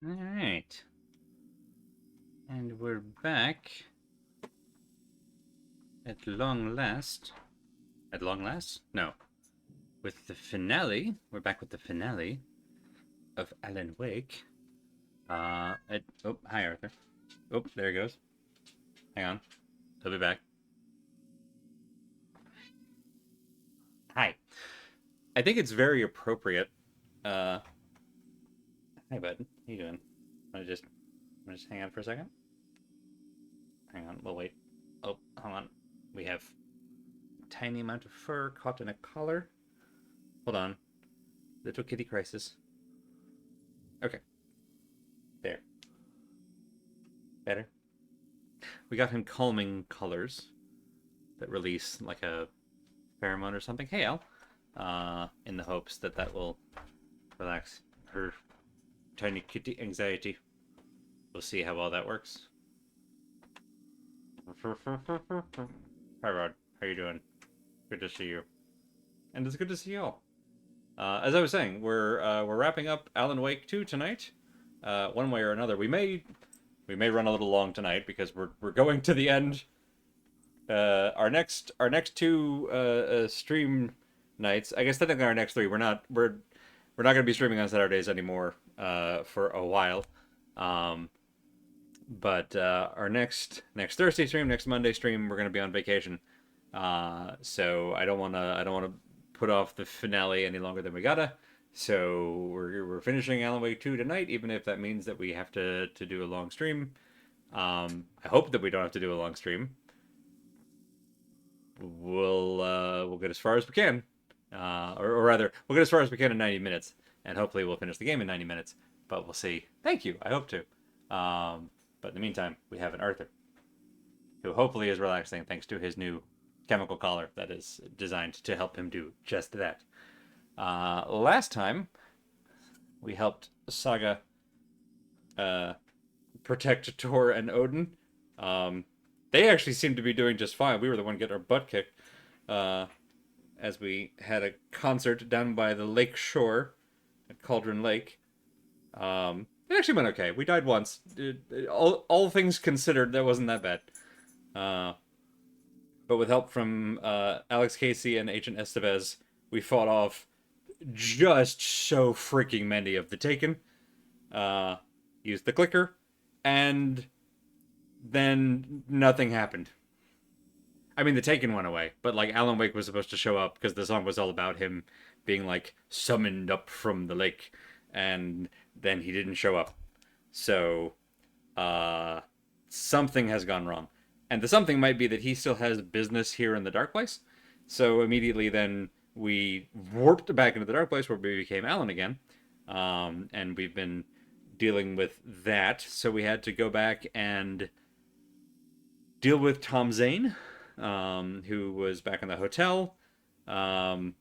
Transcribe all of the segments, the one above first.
Alright. And we're back at long last. At long last? No. With the finale. We're back with the finale of Alan Wake. Oh, hi, Arthur. Oh, there he goes. Hang on. He'll be back. Hi. I think it's very appropriate. Uh, Hi, bud. How you doing? Wanna just hang on for a second? Hang on, we'll wait. Oh, hold on. We have a tiny amount of fur caught in a collar. Hold on. Little kitty crisis. Okay, there. Better. We got him calming colors that release like a pheromone or something. Hey, Al. In the hopes that that will relax her tiny kitty anxiety. We'll see how well that works. Hi, Rod. How you doing? Good to see you. And it's good to see y'all. As I was saying, we're wrapping up Alan Wake 2 tonight. One way or another, we may run a little long tonight because we're going to the end. Our next two stream nights. I guess technically our next three. We're not going to be streaming on Saturdays anymore for a while. Um, but our next Thursday stream, next Monday stream, we're going to be on vacation. So I don't want to put off the finale any longer than we gotta. So we're finishing Alan Wake 2 tonight, even if that means that we have to do a long stream. I hope that we don't have to do a long stream. We'll get as far as we can, or rather, we'll get as far as we can in 90 minutes, and hopefully we'll finish the game in 90 minutes. But we'll see. Thank you. I hope to. But in the meantime, we have an Arthur, who hopefully is relaxing thanks to his new chemical collar that is designed to help him do just that. Last time, we helped Saga protect Tor and Odin. Um, they actually seemed to be doing just fine. We were the one getting our butt kicked uh, as we had a concert down by the lake shore at Cauldron Lake. It actually went okay. We died once. All things considered, that wasn't that bad. Uh, but with help from Alex Casey and Agent Estevez, we fought off just so freaking many of the Taken. Uh, Used the clicker, and then nothing happened. I mean, the Taken went away, but like Alan Wake was supposed to show up because the song was all about him being like summoned up from the lake, and then he didn't show up. So, uh, something has gone wrong, and the something might be that he still has business here in the Dark Place. So immediately, then we warped back into the Dark Place where we became Alan again, and we've been dealing with that. So we had to go back and deal with Tom Zane, who was back in the hotel. Um,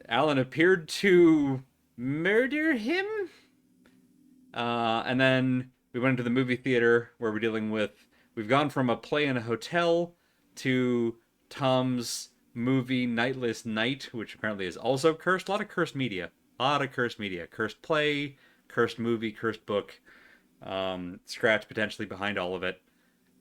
Alan appeared to murder him. And then we went into the movie theater where we're dealing with. We've gone from a play in a hotel to Tom's movie Nightless Night, which apparently is also cursed. A lot of cursed media. A lot of cursed media. Cursed play, cursed movie, cursed book. Scratch potentially behind all of it.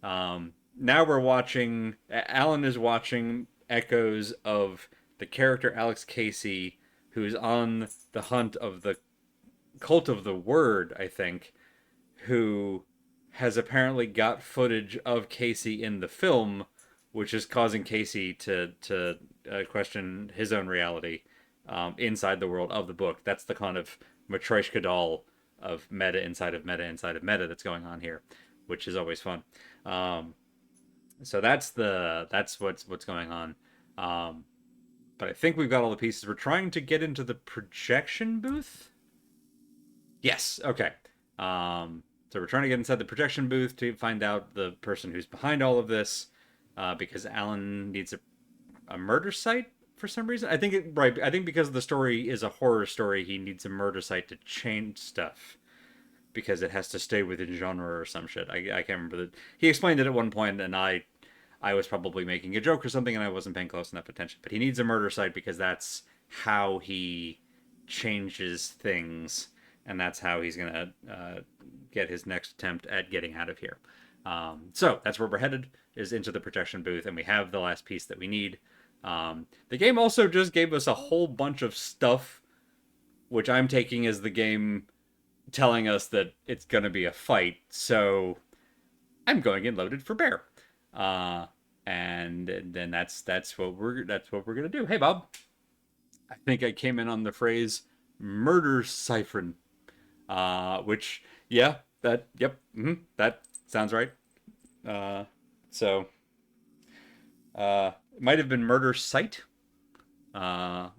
Now we're watching. Alan is watching echoes of the character Alex Casey, who's on the hunt of the Cult of the Word, I think, who has apparently got footage of Casey in the film, which is causing Casey to question his own reality inside the world of the book. That's the kind of Matryoshka doll of meta inside of meta inside of meta that's going on here, which is always fun. Um, so that's what's going on. Um, but I think we've got all the pieces. We're trying to get into the projection booth. Yes. Okay. So we're trying to get inside the projection booth to find out the person who's behind all of this, because Alan needs a murder site for some reason. I think right. I think because the story is a horror story, he needs a murder site to change stuff because it has to stay within genre or some shit. I can't remember that. He explained it at one point, and I was probably making a joke or something, and I wasn't paying close enough attention. But he needs a murder site because that's how he changes things and that's how he's gonna get his next attempt at getting out of here. So that's where we're headed, is into the projection booth, and we have the last piece that we need. The game also just gave us a whole bunch of stuff, which I'm taking as the game telling us that it's going to be a fight. So I'm going in loaded for bear, and then that's what we're gonna do. Hey, Bob, I think I came in on the phrase murder siphon, which yeah, that sounds right. Uh, so it might have been murder site,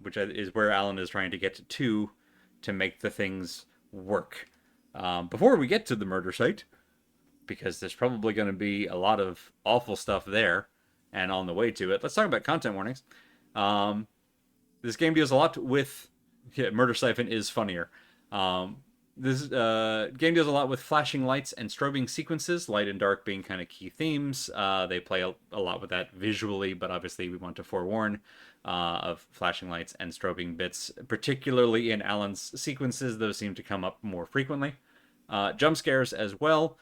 which is where Alan is trying to get to make the things work. Before we get to the murder site, because there's probably going to be a lot of awful stuff there and on the way to it, let's talk about content warnings. Um, this game deals a lot with Murder Siphon is funnier. This game deals a lot with flashing lights and strobing sequences, light and dark being kind of key themes. They play a lot with that visually, but obviously we want to forewarn of flashing lights and strobing bits, particularly in Alan's sequences. Those seem to come up more frequently. Jump scares as well.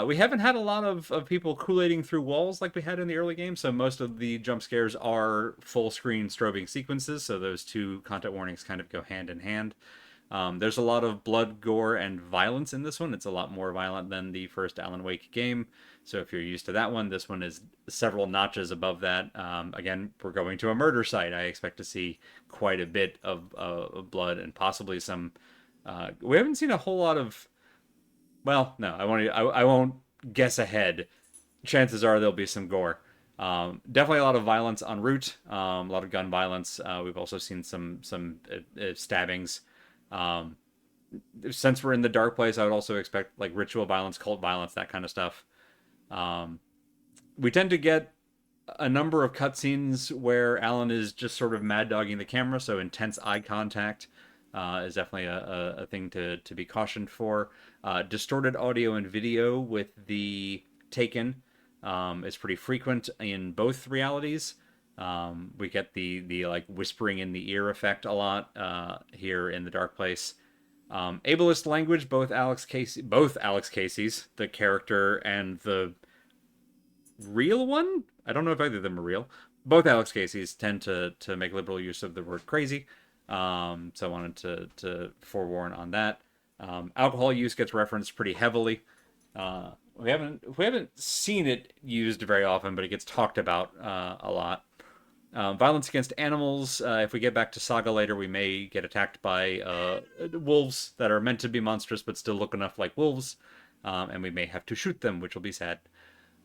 We haven't had a lot of people Kool-Aiding through walls like we had in the early game, so most of the jump scares are full screen strobing sequences, so those two content warnings kind of go hand in hand. There's a lot of blood, gore, and violence in this one. It's a lot more violent than the first Alan Wake game, so if you're used to that one, this one is several notches above that. Again, we're going to a murder site. I expect to see quite a bit of blood and possibly some... we haven't seen a whole lot of... Well, no, I won't guess ahead. Chances are there'll be some gore. Definitely a lot of violence en route. A lot of gun violence. We've also seen some stabbings. Um, since we're in the dark place, I would also expect like ritual violence, cult violence, that kind of stuff. Um, we tend to get a number of cutscenes where Alan is just sort of mad dogging the camera, so intense eye contact is definitely a thing to be cautioned for. Distorted audio and video with the Taken is pretty frequent in both realities. We get the like whispering in the ear effect a lot here in the Dark Place. Ableist language, both Alex Casey's, the character and the real one. I don't know if either of them are real. Both Alex Casey's tend to make liberal use of the word crazy. So I wanted to forewarn on that. Alcohol use gets referenced pretty heavily. We haven't seen it used very often, but it gets talked about a lot. Violence against animals. If we get back to Saga later, we may get attacked by wolves that are meant to be monstrous but still look enough like wolves, and we may have to shoot them, which will be sad.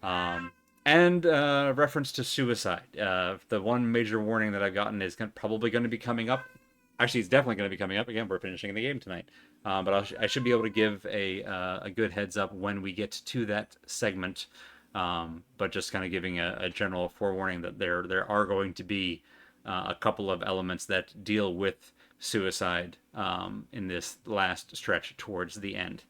And reference to suicide. The one major warning that I've gotten is probably going to be coming up. Actually, it's definitely going to be coming up. Again, we're finishing the game tonight. But I should be able to give a good heads up when we get to that segment. But just kind of giving a general forewarning that there are going to be a couple of elements that deal with suicide in this last stretch towards the end.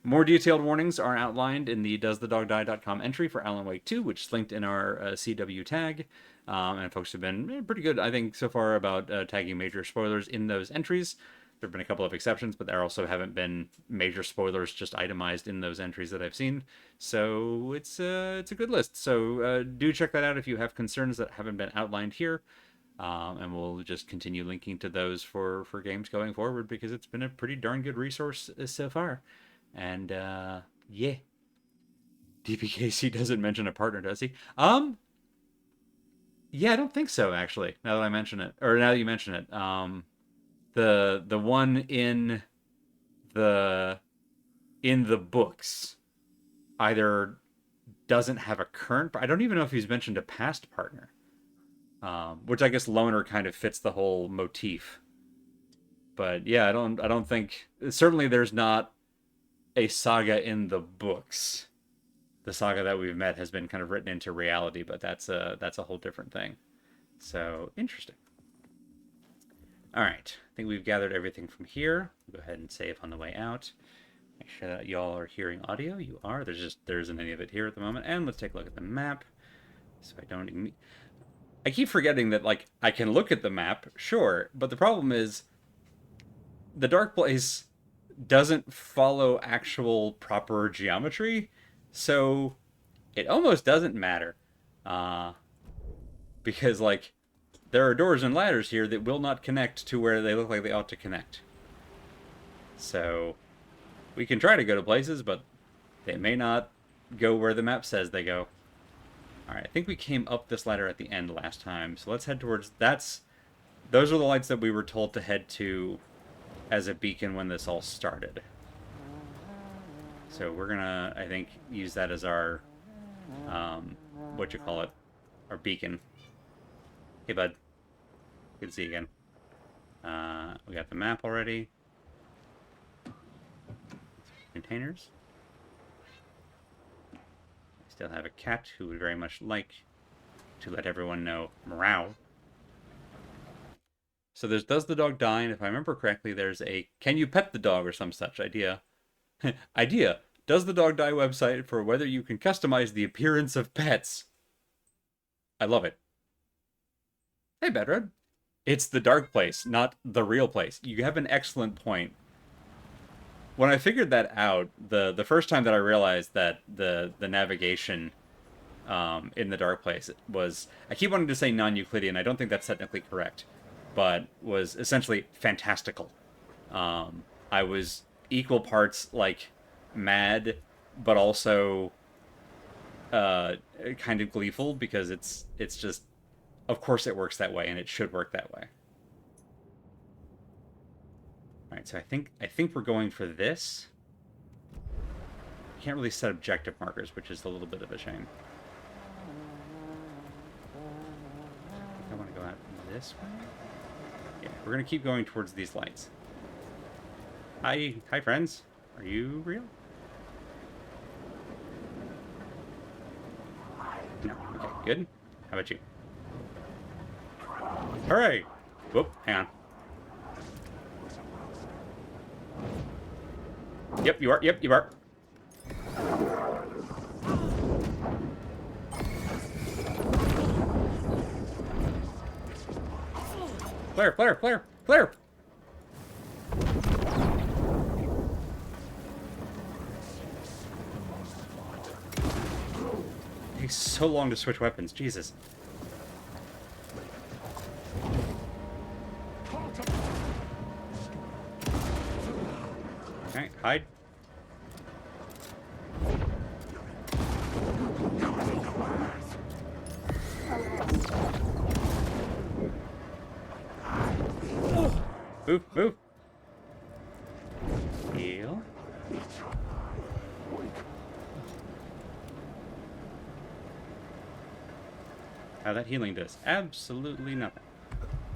More detailed warnings are outlined in the doesthedogdie.com entry for Alan Wake 2, which is linked in our CW tag. And folks have been pretty good, I think, so far about tagging major spoilers in those entries. There have been a couple of exceptions, but there also haven't been major spoilers just itemized in those entries that I've seen. So it's a good list. So do check that out if you have concerns that haven't been outlined here. And we'll just continue linking to those for games going forward because it's been a pretty darn good resource so far. And yeah, DPKC doesn't mention a partner, does he? Yeah, I don't think so actually. Now that I mention it, or now that you mention it, the one the in the books either doesn't have a current. I don't even know if he's mentioned a past partner, which I guess loner kind of fits the whole motif. But yeah, I don't think certainly there's not a saga in the books. The saga that we've met has been kind of written into reality, but that's a whole different thing. So interesting. All right, I think we've gathered everything from here. Go ahead and save on the way out. Make sure that y'all are hearing audio. You are. There isn't any of it here at the moment. And let's take a look at the map. So I keep forgetting that like I can look at the map, sure, but the problem is the Dark Place doesn't follow actual proper geometry, so it almost doesn't matter. Uh, because, like, there are doors and ladders here that will not connect to where they look like they ought to connect. So we can try to go to places, but they may not go where the map says they go. Alright, I think we came up this ladder at the end last time, so let's head towards... Those are the lights that we were told to head to as a beacon when this all started. So we're gonna, I think, use that as our, what you call it, our beacon. Hey, bud. Good to see you again. We got the map already. Containers. I still have a cat who would very much like to let everyone know meow. So there's does the dog die, and if I remember correctly, there's a can you pet the dog or some such idea. Idea. Does the dog die website for whether you can customize the appearance of pets. I love it. Hey, Bedred. It's the dark place, not the real place. You have an excellent point. When I figured that out, the first time that I realized that the navigation in the dark place was, I keep wanting to say non-Euclidean. I don't think that's technically correct, but was essentially fantastical. I was equal parts like mad, but also kind of gleeful because it's just, of course it works that way, and it should work that way. All right, so I think we're going for this. Can't really set objective markers, which is a little bit of a shame. I want to go out this way. Yeah, we're gonna keep going towards these lights. Hi, friends. Are you real? No. Okay, good. How about you? Hooray! Whoop, hang on. Yep, you are. Yep, you are. Flare, flare, flare, flare! It takes so long to switch weapons, Jesus. Okay, hide. Move, move. Heal. How that healing does absolutely nothing.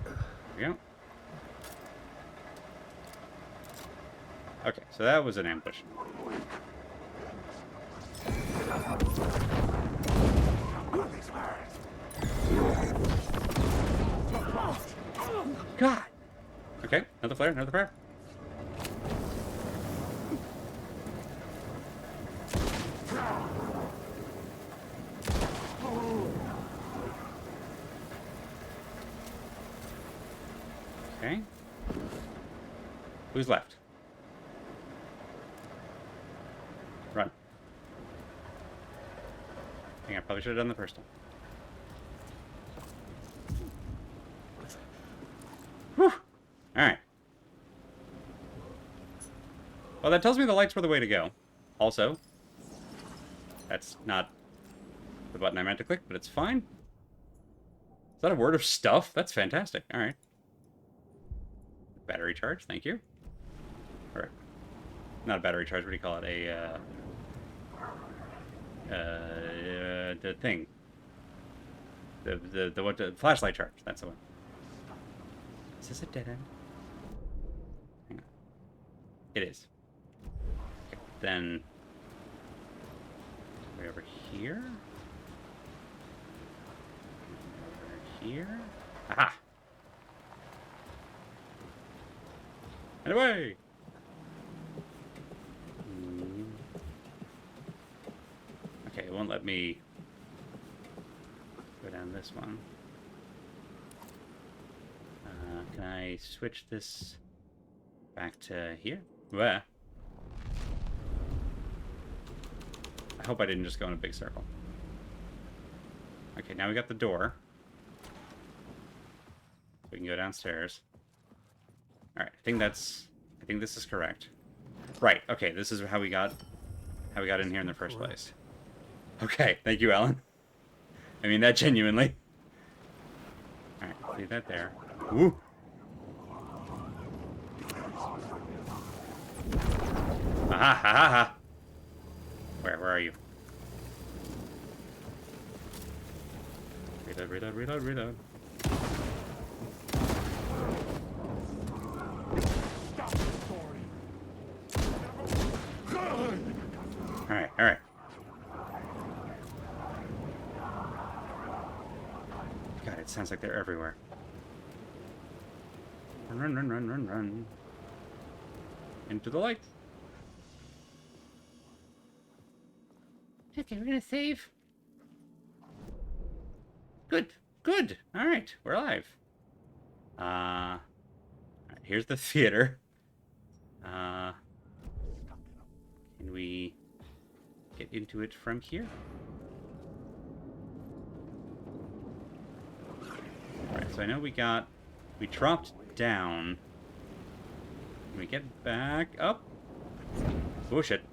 There we go. Okay, so that was an ambush. God! Okay, another flare, another flare. Okay. Who's left? Run. I think I probably should have done the first one. Whew. Alright. Well, that tells me the lights were the way to go. Also, that's not the button I meant to click, but it's fine. Is that a word of stuff? That's fantastic. Alright. Battery charge, thank you. Or, not a battery charge, what do you call it? The thing. The flashlight charge, that's the one. Is this a dead end? Hang on. It is. Okay, then... way over here? Over here? Aha! And away! Okay, it won't let me go down this one. Can I switch this back to here? Where? I hope I didn't just go in a big circle. Okay, now we got the door. We can go downstairs. Alright, I think this is correct. Right, okay, this is how we got in here in the first place. Okay, thank you, Alan. I mean that genuinely. Alright, leave that there. Woo! Aha, ha, ha, ha. Where are you? Reload, reload, reload, reload. Alright, alright. God, it sounds like they're everywhere. Run, run, run, run, run, run. Into the light. Okay, we're gonna save. Good, good. Alright, we're alive. Alright, here's the theater. Can we get into it from here? Alright, so I know we dropped down. Can we get back up? Oh shit.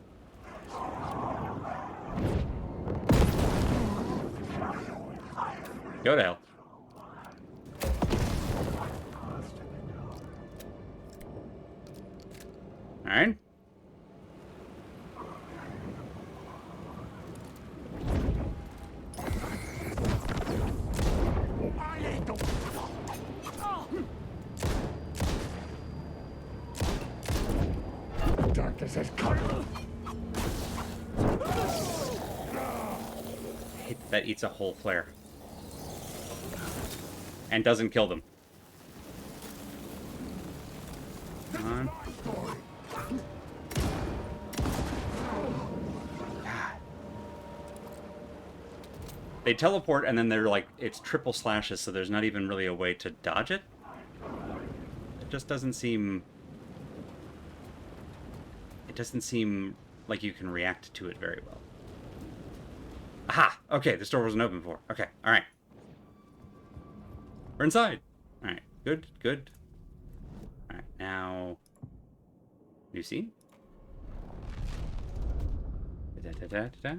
Go to hell. Alright. Darkness has come. That eats a whole flare. And doesn't kill them. Come on. God. They teleport and then they're like, it's triple slashes, so there's not even really a way to dodge it. It just doesn't seem... It doesn't seem like you can react to it very well. Aha! Okay, this door wasn't open before. Okay, alright. We're inside. Alright, good, good. Alright, now... New scene? Da-da-da-da-da.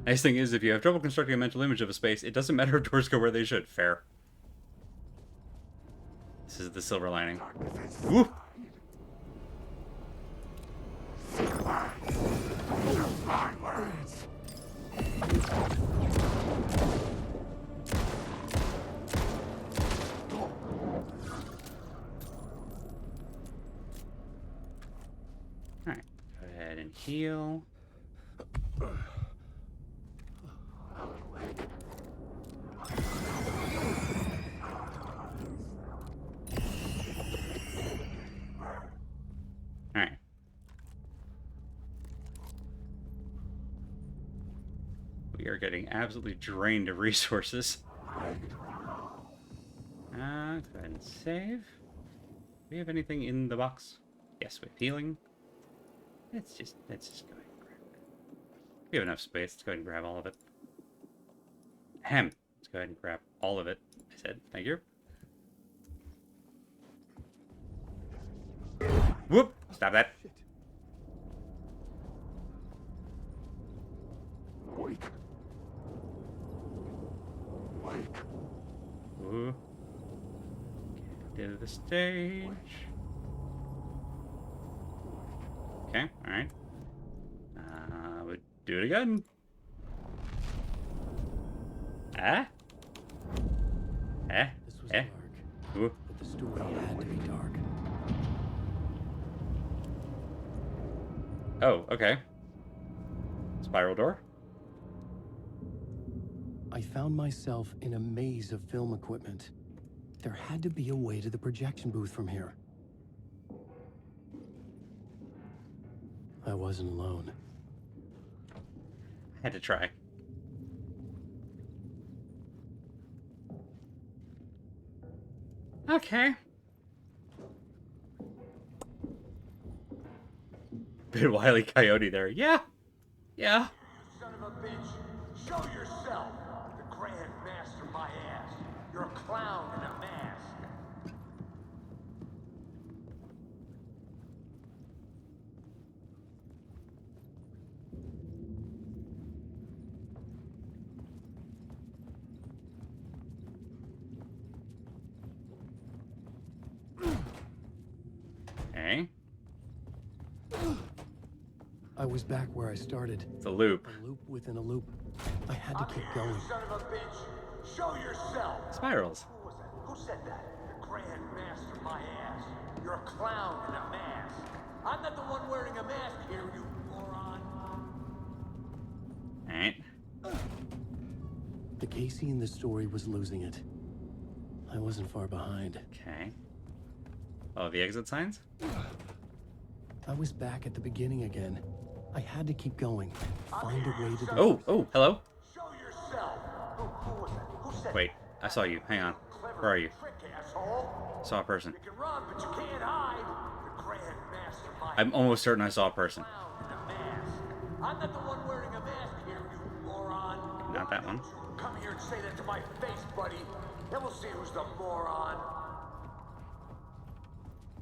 Nice thing is, if you have trouble constructing a mental image of a space, it doesn't matter if doors go where they should. Fair. This is the silver lining. Woo! Alright, go ahead and heal. Alright. We are getting absolutely drained of resources. Go ahead and save. Do we have anything in the box? Yes, we have healing. Let's just go ahead and grab it. We have enough space. Let's go ahead and grab all of it. Ahem. Let's go ahead and grab all of it. I said, thank you. Whoop! Stop that. Wake. Wake. Ooh. Get to the stage. Okay, alright. We'll do it again. Ah? Eh? This was Eh? dark, Ooh. but the story had to be dark. Oh, okay. Spiral door? I found myself in a maze of film equipment. There had to be a way to the projection booth from here. I wasn't alone. Had to try. Okay. Bit Wile E. Coyote there. Yeah. Yeah. Son of a bitch, show yourself. The Grand Master, my ass. You're a clown in a mask. Okay. I was back where I started. It's a loop. A loop within a loop. I had to I'm keep here, going. you son of a bitch. Show yourself. Spirals. Who was that? Who said that? The Grand Master, my ass. You're a clown in a mask. I'm not the one wearing a mask here, you moron. Alright. The Casey in the story was losing it. I wasn't far behind. Okay. Oh, the exit signs? I was back at the beginning again. I had to keep going. Find a way to. Oh, oh, hello. Show yourself. Who was that? Who said Wait, I saw you. Hang on. Clever Where are you? trick, asshole. Saw a person. You can run, but you can't hide. The Grand Master, my I'm almost certain I saw a person. clown in a mask. I'm not the one wearing a mask here, you moron. Not that one. Come here and say that to my face, buddy. Then we'll see who's the moron.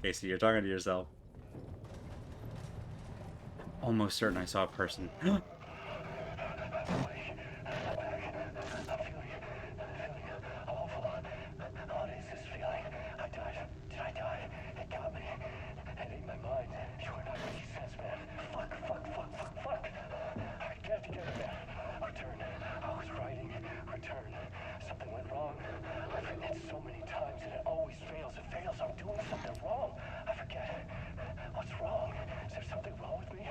Casey, you're talking to yourself. Almost certain I saw a person. What is this feeling? I died. Did I die? It got me. It ate my mind. You are not what he says, man. Fuck. Alright, get together, man. Return. I was writing. Return. Something went wrong. I've written it so many times and it always fails. It fails. I'm doing something wrong. I forget. What's wrong? Is there something wrong with me?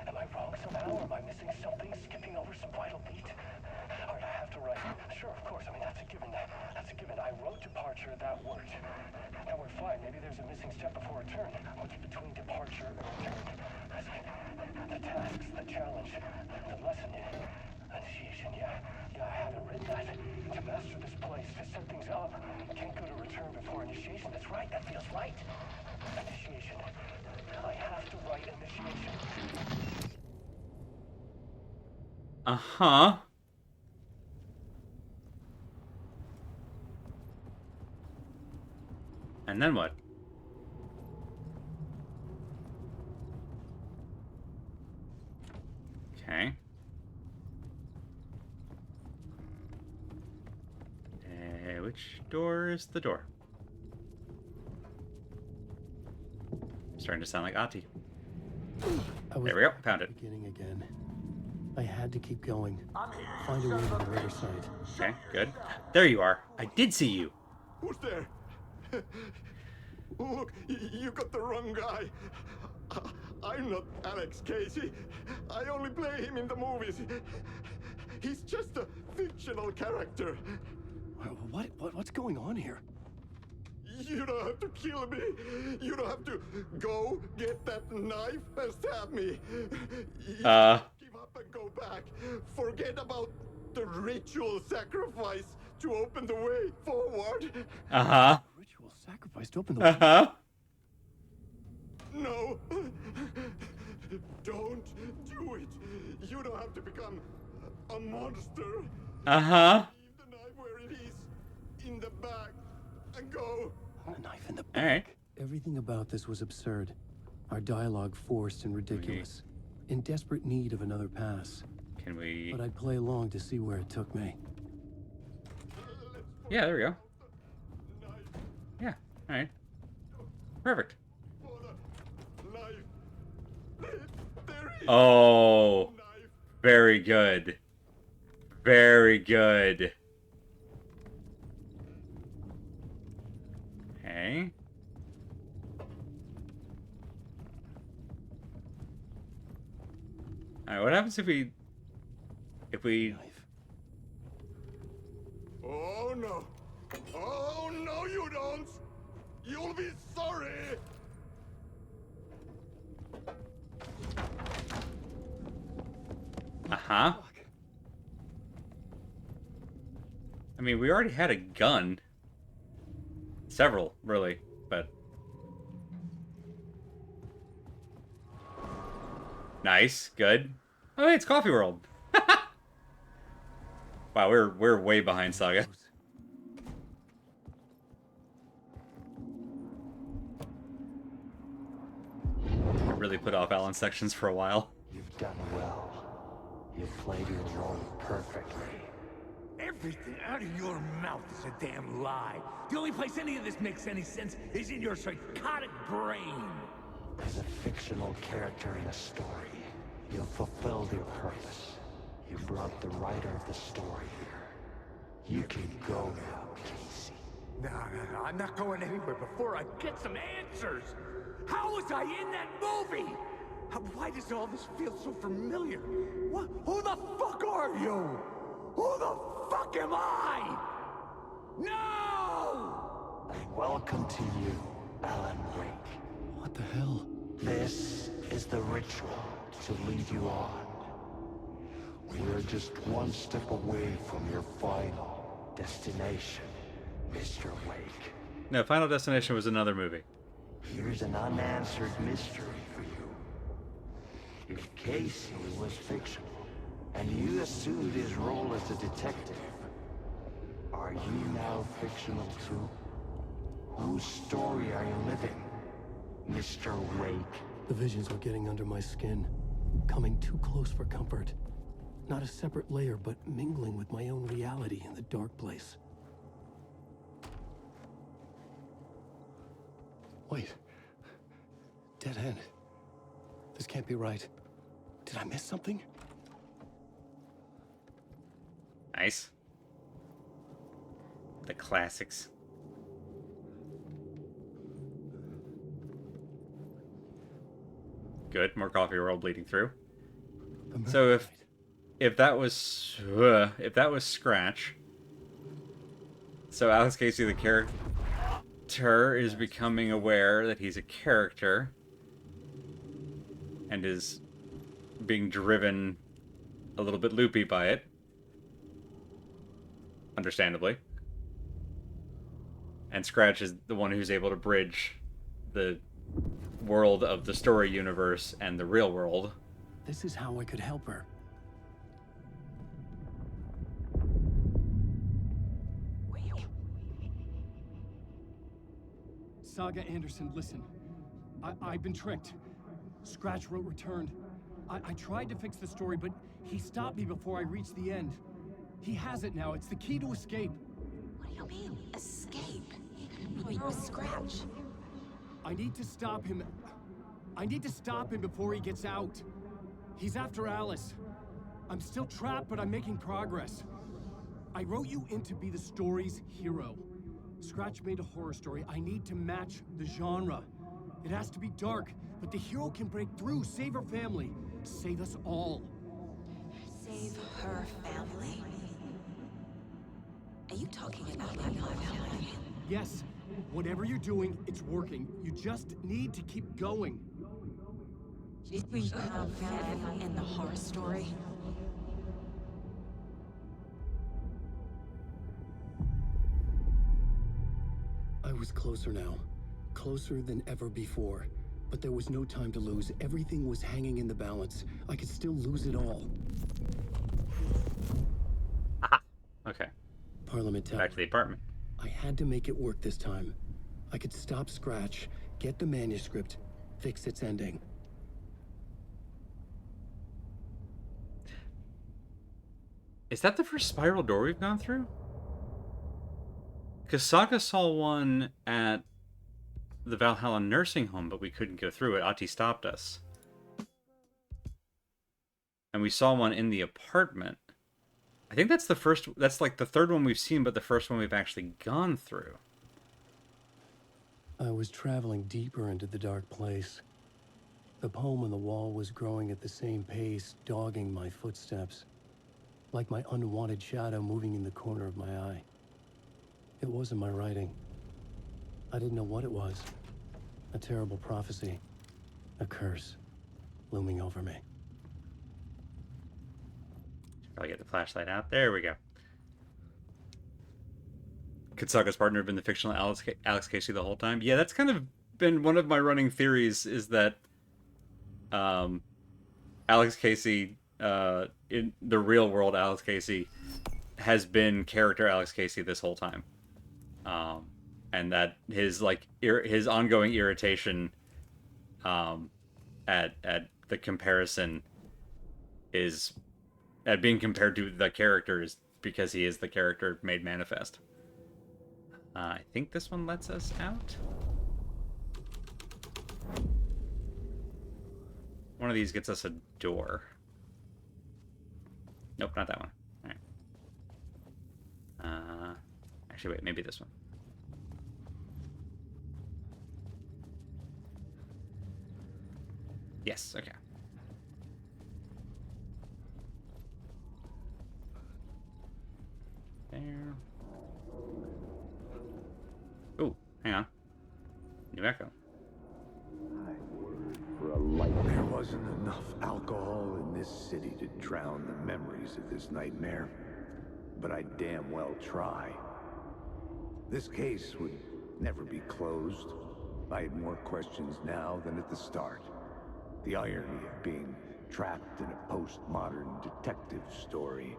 Am I wrong somehow? Or am I missing something? Skipping over some vital beat? Alright, I have to write. Sure, of course. I mean, that's a given. I wrote departure, that worked. Now we're fine. Maybe there's a missing step before return. What's between departure and return? The tasks, the challenge, the lesson. Initiation, yeah, I haven't written that. To master this place, to set things up. Can't go to return before initiation. That's right, that feels right. Initiation. I have to write initiation. Uh-huh. And then what? Okay. Which door is the door? Starting to sound like Ahti. I was There we go. back Found at it. the beginning again. I had to keep going. I'm here, you Find a son way of to a the bitch. riverside. Okay, good. There you are. I did see you. Who's there? Look, you got the wrong guy. I'm not Alex Casey. I only play him in the movies. He's just a fictional character. What's going on here? You don't have to kill me. You don't have to go get that knife and stab me. You give up and go back. Forget about the ritual sacrifice to open the way forward. Uh-huh. Ritual sacrifice to open the way. Uh-huh. No. Don't do it. You don't have to become a monster. Uh-huh. Leave the knife where it is, in the bag, and go. A knife in the All right. back. Everything about this was absurd. Our dialogue forced and ridiculous. In desperate need of another pass. Can we... But I'd play along to see where it took me. Yeah, there we go. Knife Yeah, all right. Perfect. for the knife. There is Oh, knife. very good. Very good. Okay. All right, what happens if we... Knife. Oh no. Oh no, you don't. You'll be sorry. Uh-huh. I mean, we already had a gun. Several, really, but... Nice, good. Oh, hey, it's Coffee World. Wow, we're way behind Saga. Really put off Alan sections for a while. You've done well. You've played your role perfectly. Everything out of your mouth is a damn lie. The only place any of this makes any sense is in your psychotic brain. As a fictional character in a story, you've fulfilled your purpose. You brought the writer of the story here. You can go now, Casey. No, I'm not going anywhere before I get some answers. How was I in that movie? Why does all this feel so familiar? What? Who the fuck are you? Who the fuck am I? No! And welcome to you, Alan Wake. What the hell? This is the ritual to lead you on. We're just one step away from your final destination, Mr. Wake. No, Final Destination was another movie. Here's an unanswered mystery for you. If Casey was fictional, and you assumed his role as a detective, are you now fictional too? Whose story are you living, Mr. Wake? The visions were getting under my skin, coming too close for comfort. Not a separate layer, but mingling with my own reality in the dark place. Wait. Dead end. This can't be right. Did I miss something? Nice. The classics. Good. More Coffee World bleeding through. So if that was Scratch, so Alex Casey, the character, is becoming aware that he's a character and is being driven a little bit loopy by it, understandably. And Scratch is the one who's able to bridge the world of the story universe and the real world. This is how I could help her. Saga Anderson, listen. I've been tricked. Scratch wrote returned. I tried to fix the story, but he stopped me before I reached the end. He has it now. It's the key to escape. What do you mean, escape? You're a Scratch. I need to stop him. I need to stop him before he gets out. He's after Alice. I'm still trapped, but I'm making progress. I wrote you in to be the story's hero. Scratch made a horror story. I need to match the genre. It has to be dark, but the hero can break through, save her family, save us all. Save her family? Are you talking about my family? Yes, whatever you're doing, it's working. You just need to keep going. We have in the horror story. I was closer now. Closer than ever before. But there was no time to lose. Everything was hanging in the balance. I could still lose it all. Okay. Parliament Tower. Back to the apartment. I had to make it work this time. I could stop Scratch, get the manuscript, fix its ending. Is that the first spiral door we've gone through? Because Saga saw one at the Valhalla nursing home, but we couldn't go through it. Ahti stopped us. And we saw one in the apartment. I think that's the first, that's like the third one we've seen, but the first one we've actually gone through. I was traveling deeper into the dark place. The poem on the wall was growing at the same pace, dogging my footsteps. Like my unwanted shadow moving in the corner of my eye. It wasn't my writing. I didn't know what it was. A terrible prophecy. A curse. Looming over me. Should probably get the flashlight out. There we go. Could Saga's partner have been the fictional Alex Casey the whole time? Yeah, that's kind of been one of my running theories, is that Alex Casey in the real world, Alex Casey has been character Alex Casey this whole time, and that his his ongoing irritation at the comparison is at being compared to the characters because he is the character made manifest. I think this one lets us out. One of these gets us a door. Nope, not that one. All right. Actually, wait, maybe this one. Yes, okay. There. Ooh, hang on. New echo. There wasn't enough alcohol in this city to drown the memories of this nightmare, but I damn well try. This case would never be closed. I had more questions now than at the start. The irony of being trapped in a postmodern detective story.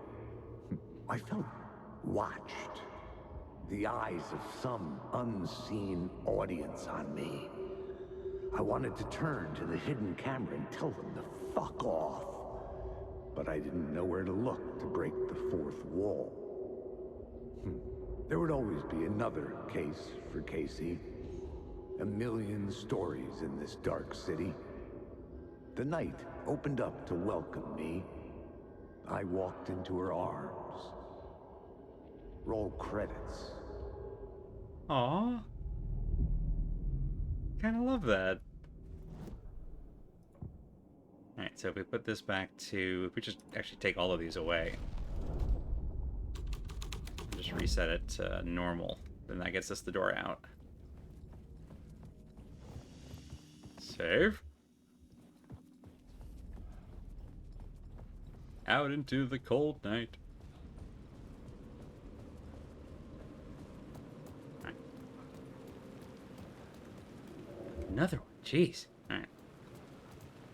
I felt watched. The eyes of some unseen audience on me. I wanted to turn to the hidden camera and tell them to fuck off. But I didn't know where to look to break the fourth wall. There would always be another case for Casey. A million stories in this dark city. The night opened up to welcome me. I walked into her arms. Roll credits. Aww. Kind of love that. Alright, so if we put this back to... If we just actually take all of these away. And just reset it to normal. Then that gets us the door out. Save. Out into the cold night. Alright. Another one. Jeez. Alright.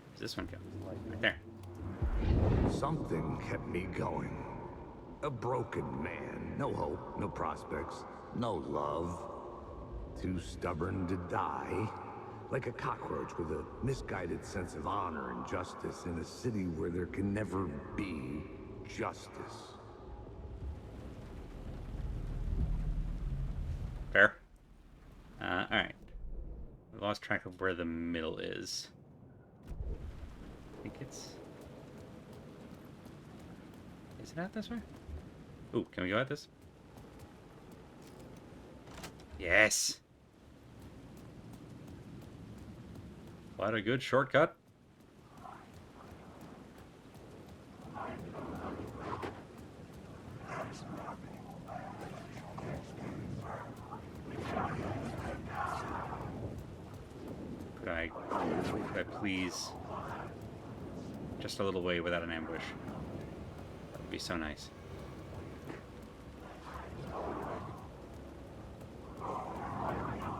Where's this one go? Right there. Something kept me going. A broken man. No hope, no prospects, no love. Too stubborn to die. Like a cockroach with a misguided sense of honor and justice in a city where there can never be justice. Fair. Alright. We lost track of where the middle is. I think it's... Is it out this way? Ooh, can we go out this? Yes! What a good shortcut. Could I please just a little way without an ambush? That would be so nice.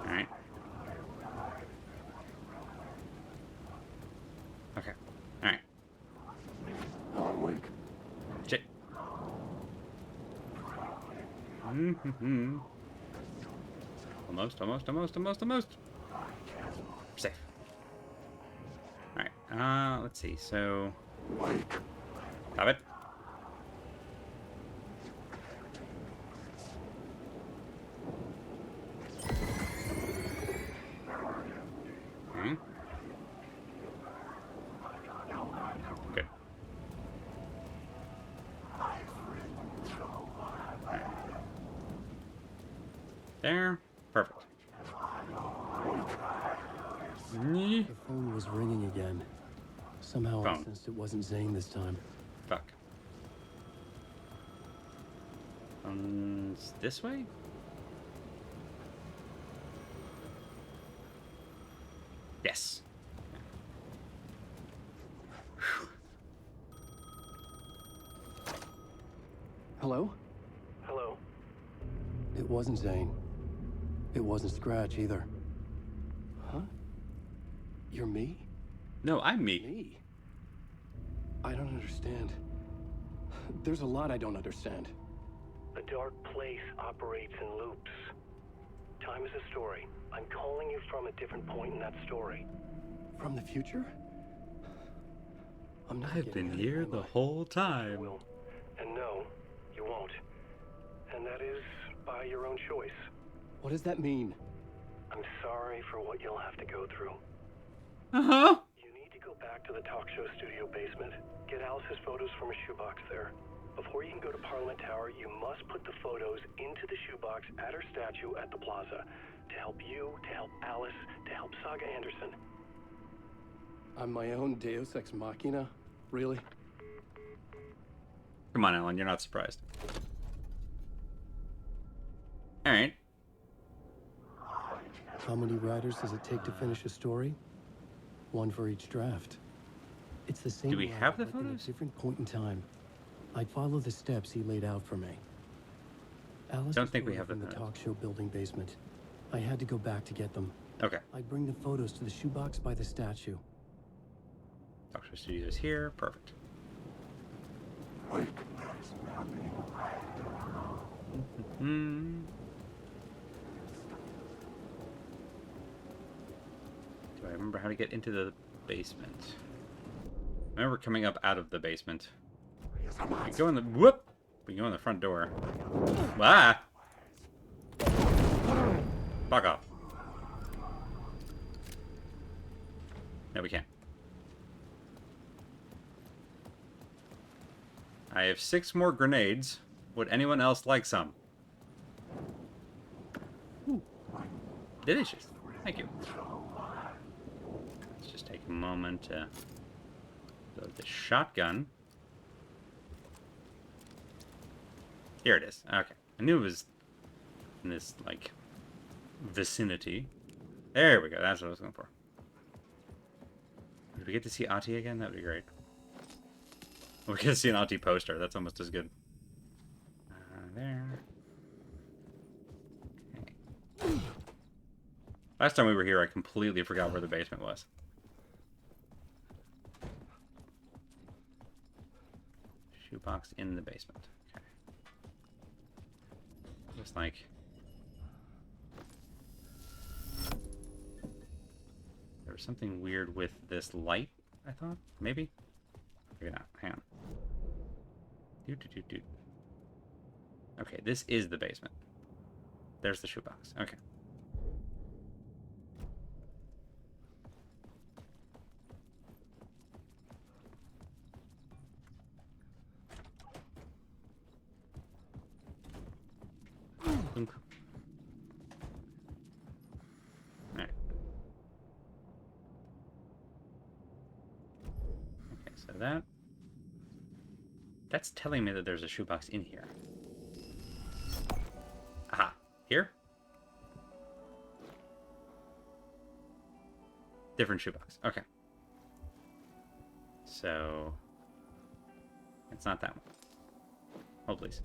Alright. Okay. Alright. Shit. Almost. Safe. Alright, let's see, so... Stop it. Okay. Good. Right. There. Perfect. The phone was ringing again. Somehow I Phone. sensed it wasn't Zane this time. Fuck. This way? Yes. Hello? Hello? It wasn't Zane. It wasn't Scratch either. Huh? You're me? No, I'm me. Me? I don't understand. There's a lot I don't understand. The dark place operates in loops. Time is a story. I'm calling you from a different point in that story. From the future? I'm not I've getting been it, here am the I? whole time. Will. And no, you won't. And that is by your own choice. What does that mean? I'm sorry for what you'll have to go through. Uh-huh. You need to go back to the talk show studio basement. Get Alice's photos from a shoebox there. Before you can go to Parliament Tower, you must put the photos into the shoebox at her statue at the plaza. To help you, to help Alice, to help Saga Anderson. I'm my own Deus Ex Machina? Really? Come on, Alan, you're not surprised. Alright. How many writers does it take to finish a story? One for each draft. It's the same. Do we writer have the written photos? At a different point in time. I'd follow the steps he laid out for me. Alice Don't think we have the from the photos. talk show building basement. I had to go back to get them. Okay. I'd bring the photos to the shoebox by the statue. Talk Show Studios here. Perfect. Hmm. Do I remember how to get into the basement? I remember coming up out of the basement. We go in the whoop. We go in the front door. Ah! Fuck off. No, we can't. I have 6 more grenades. Would anyone else like some? Ooh. Delicious. Thank you. Let's just take a moment to load the shotgun. Here it is. Okay. I knew it was in this, like, vicinity. There we go. That's what I was going for. Did we get to see Ahti again? That would be great. We get to see an Ahti poster. That's almost as good. There. Okay. Last time we were here, I completely forgot where the basement was. Shoebox in the basement. Okay. Looks like... there was something weird with this light, I thought? Maybe? Maybe not. Hang on. Doot. Okay, this is the basement. There's the shoebox. Okay. Boom. Alright. Okay, so that's telling me that there's a shoebox in here. Aha. Here? Different shoebox. Okay. So... it's not that one. Oh, please.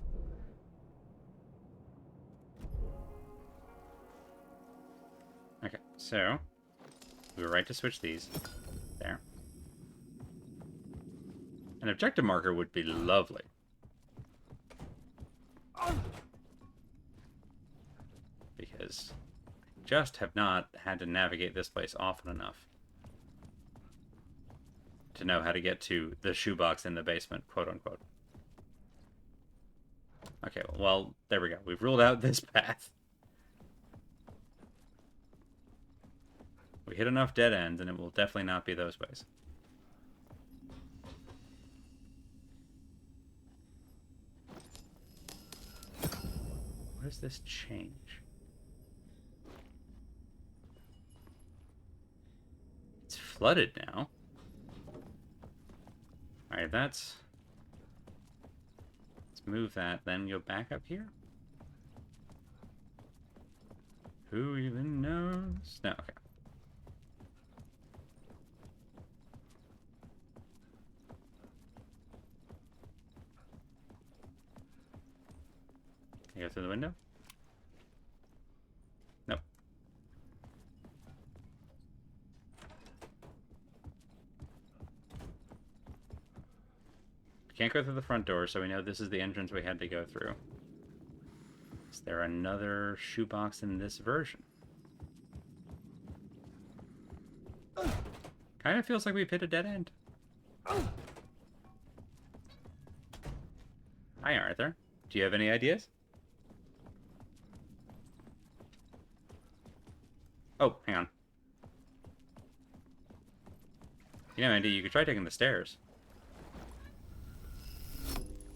Okay, so... we were right to switch these. There. An objective marker would be lovely. Because I just have not had to navigate this place often enough to know how to get to the shoebox in the basement, quote unquote. Okay, well, there we go. We've ruled out this path. We hit enough dead ends, and it will definitely not be those ways. What does this change? It's flooded now. Alright, let's move that, then go back up here. Who even knows? No, okay. Can you go through the window? Nope. can't go through the front door, so we know this is the entrance we had to go through. Is there another shoebox in this version? Kind of feels like we've hit a dead end. Hi, Arthur. Do you have any ideas? Oh, hang on. You know, Andy, you could try taking the stairs.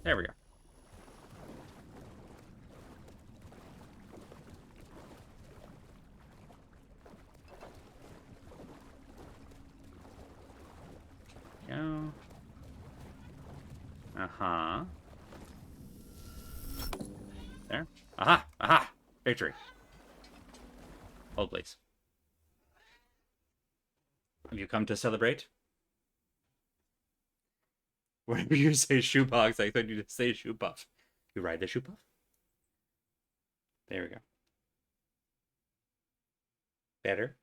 There we go. Go. Uh-huh. There. Aha! Aha! Victory. Hold, please. Have you come to celebrate? Whenever you say shoebox, I thought you just say shoe puff. You ride the shoe puff? There we go. Better.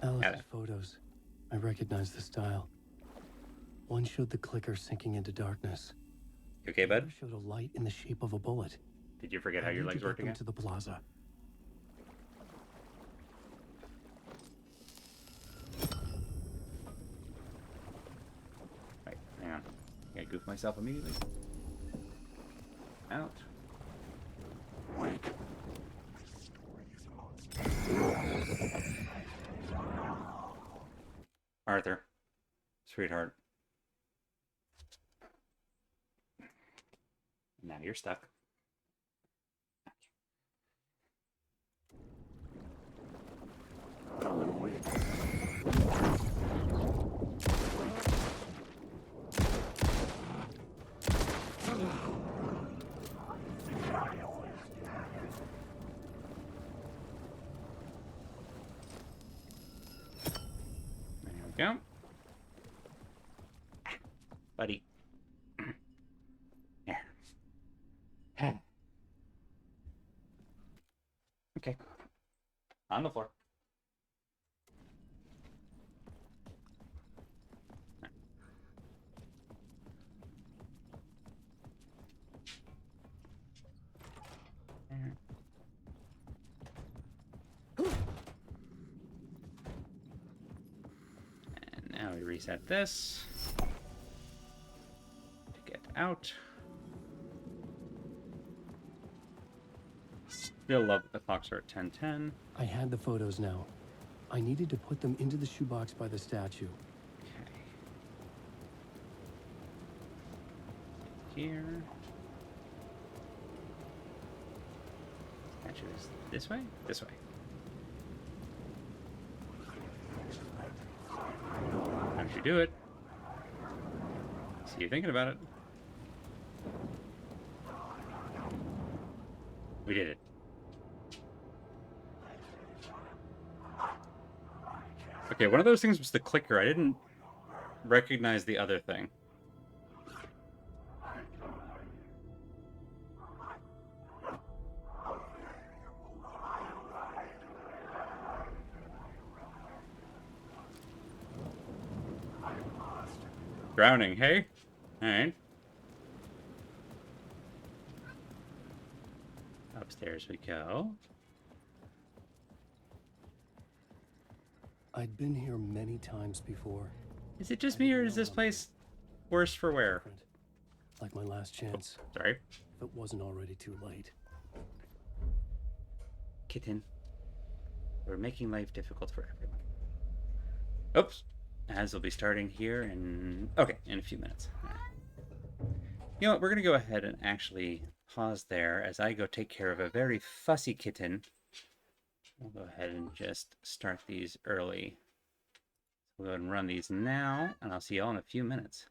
Alice's photos. I recognize the style. One showed the clicker sinking into darkness. You okay, bud? Another showed a light in the shape of a bullet. Did you forget how your legs work again? To the plaza. Right, hang on. I goof myself immediately. Out. Arthur, sweetheart. Now you're stuck. There we go. Buddy. There. Okay. On the floor. And now we reset this to get out. Still love that the clocks are at 10:10. I had the photos now. I needed to put them into the shoebox by the statue. Okay. Here. Statue is this way? This way. How'd you do it? See you thinking about it. We did it. Okay, one of those things was the clicker. I didn't recognize the other thing. Drowning, hey? Alright. Upstairs we go. I'd been here many times before. Is it just me, or is this place worse for wear? Like my last chance. Sorry. If it wasn't already too late. Kitten. We're making life difficult for everyone. Oops. As will be starting here in... Okay, in a few minutes. All right. You know what? We're going to go ahead and actually pause there as I go take care of a very fussy kitten. We'll go ahead and just start these early. We'll go ahead and run these now, and I'll see y'all in a few minutes.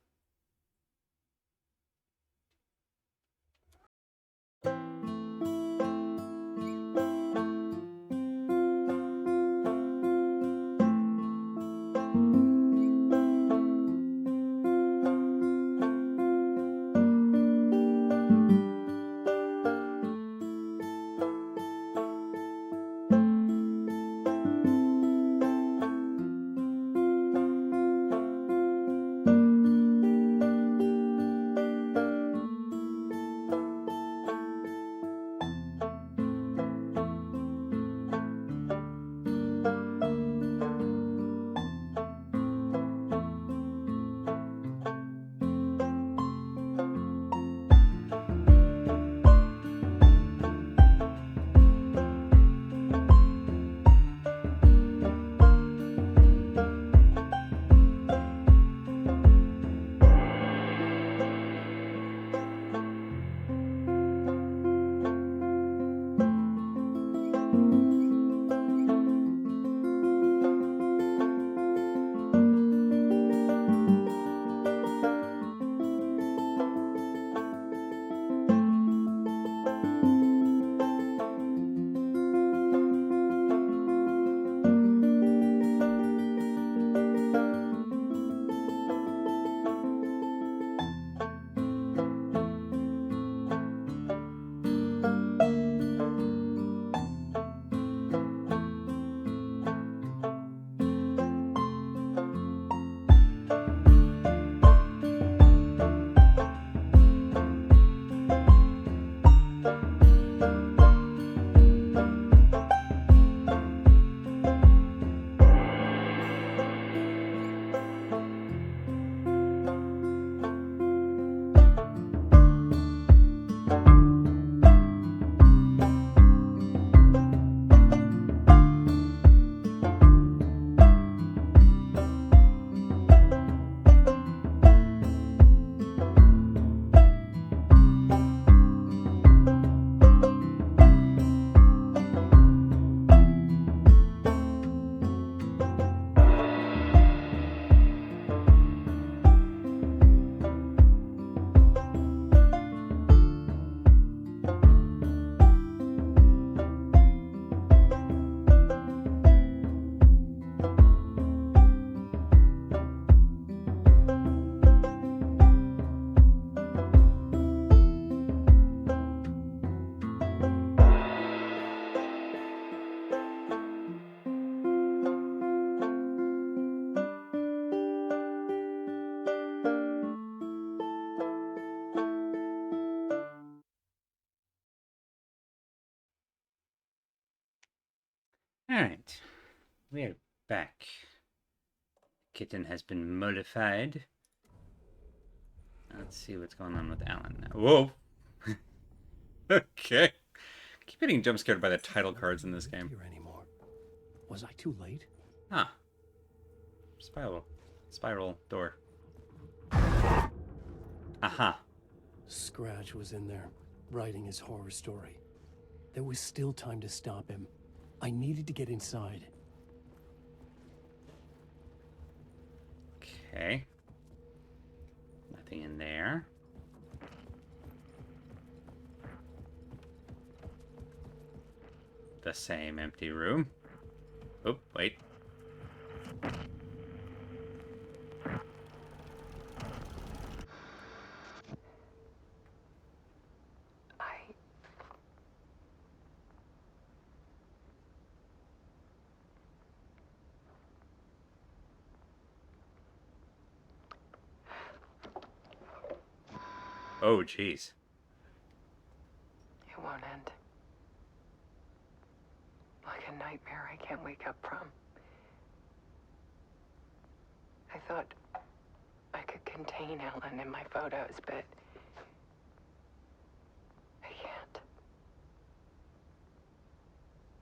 Alright. We're back. Kitten has been mollified. Let's see what's going on with Alan now. Whoa! Okay. Keep getting jump scared by the title cards in this game. Here anymore. Was I too late? Ah. Spiral door. Aha. Scratch was in there, writing his horror story. There was still time to stop him. I needed to get inside. Okay. Nothing in there. The same empty room. Oh, wait. Oh, jeez. It won't end. Like a nightmare I can't wake up from. I thought I could contain Ellen in my photos, but I can't.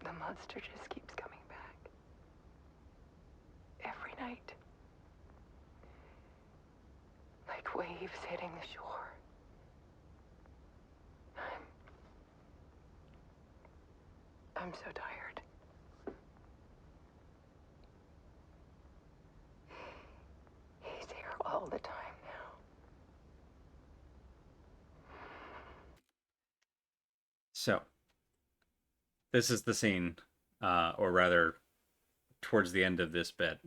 The monster just keeps coming back. Every night. Like waves hitting the shore. I'm so tired. He's here all the time now. So, this is the scene, or rather, towards the end of this bit.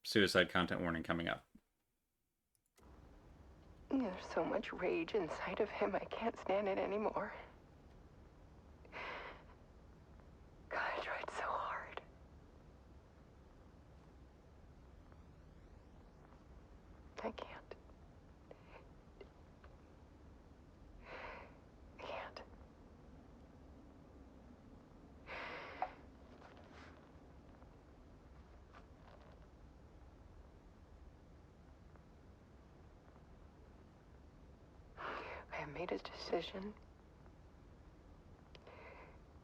Suicide content warning coming up. There's so much rage inside of him, I can't stand it anymore. God, I tried so hard. I can't. I can't. I have made a decision.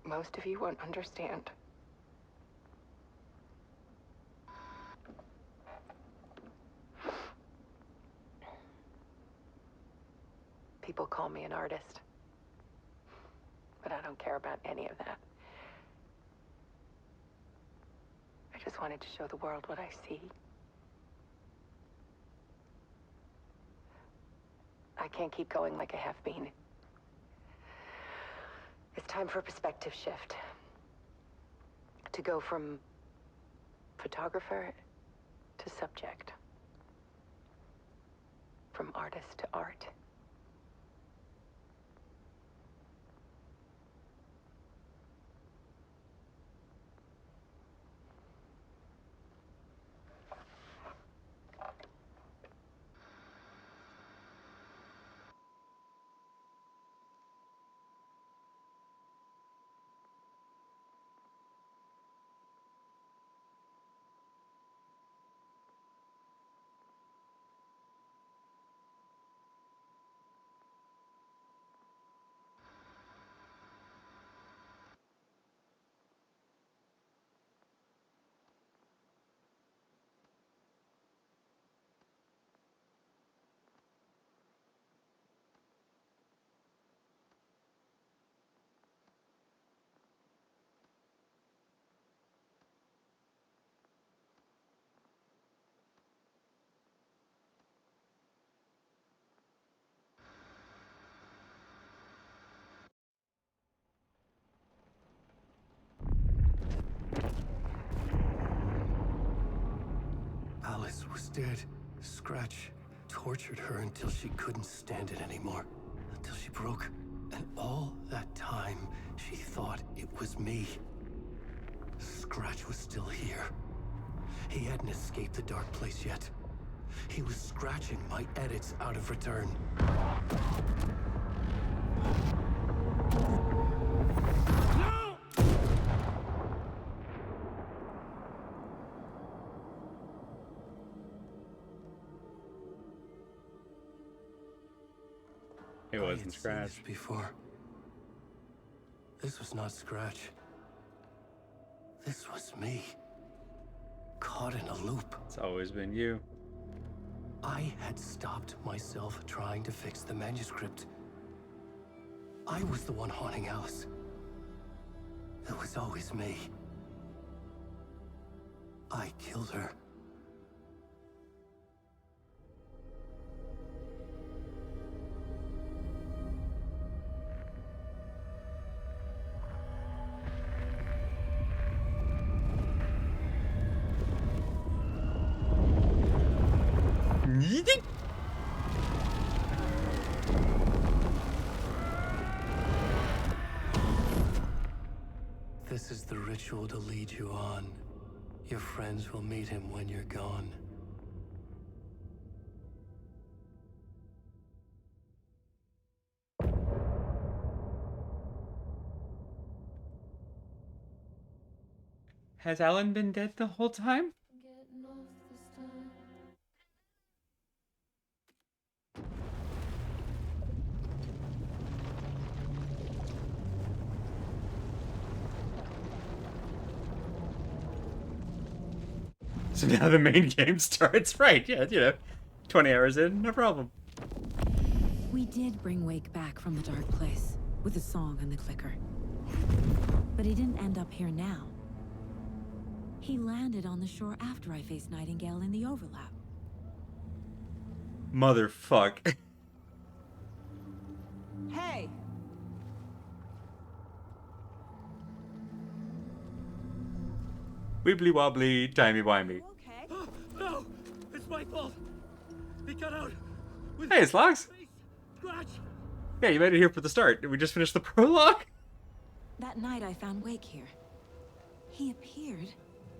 Most of you won't understand. People call me an artist, but I don't care about any of that. I just wanted to show the world what I see. I can't keep going like a half-bean. It's time for a perspective shift. To go from photographer to subject. From artist to art. Alice was dead. Scratch tortured her until she couldn't stand it anymore. Until she broke. And all that time, she thought it was me. Scratch was still here. He hadn't escaped the dark place yet. He was scratching my edits out of return. No! It I wasn't had seen Scratch. this before. This was not Scratch. This was me. Caught in a loop. It's always been you. I had stopped myself trying to fix the manuscript. I was the one haunting Alice. It was always me. I killed her. This is the ritual to lead you on. Your friends will meet him when you're gone. Has Alan been dead the whole time? So now the main game starts, right? Yeah, 20 hours in, no problem. We did bring Wake back from the dark place with the song and the clicker. But he didn't end up here now. He landed on the shore after I faced Nightingale in the overlap. Motherfuck. Hey! Wibbly wobbly, timey wimey. Okay. No! It's my fault! He got out! Hey, Slogs. Scratch! Yeah, you made it here for the start. Did we just finish the prologue? That night I found Wake here. He appeared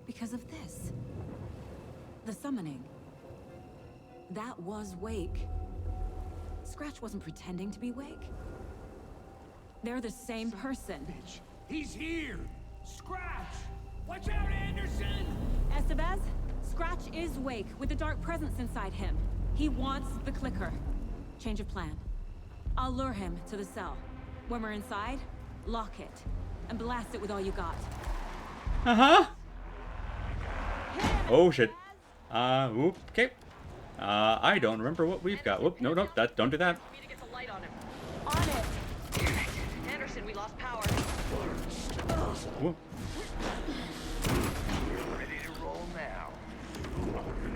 because of this. The summoning. That was Wake. Scratch wasn't pretending to be Wake. They're the same person. He's here! Scratch! Watch out, Anderson! Estevez, Scratch is Wake with the dark presence inside him. He wants the clicker. Change of plan. I'll lure him to the cell. When we're inside, lock it and blast it with all you got. Uh-huh. Oh, shit. Whoop, okay. I don't remember what we've got. Whoop, no, don't do that. We need to get the light on him. On it! Anderson, we lost power. Whoop. Ready to roll now.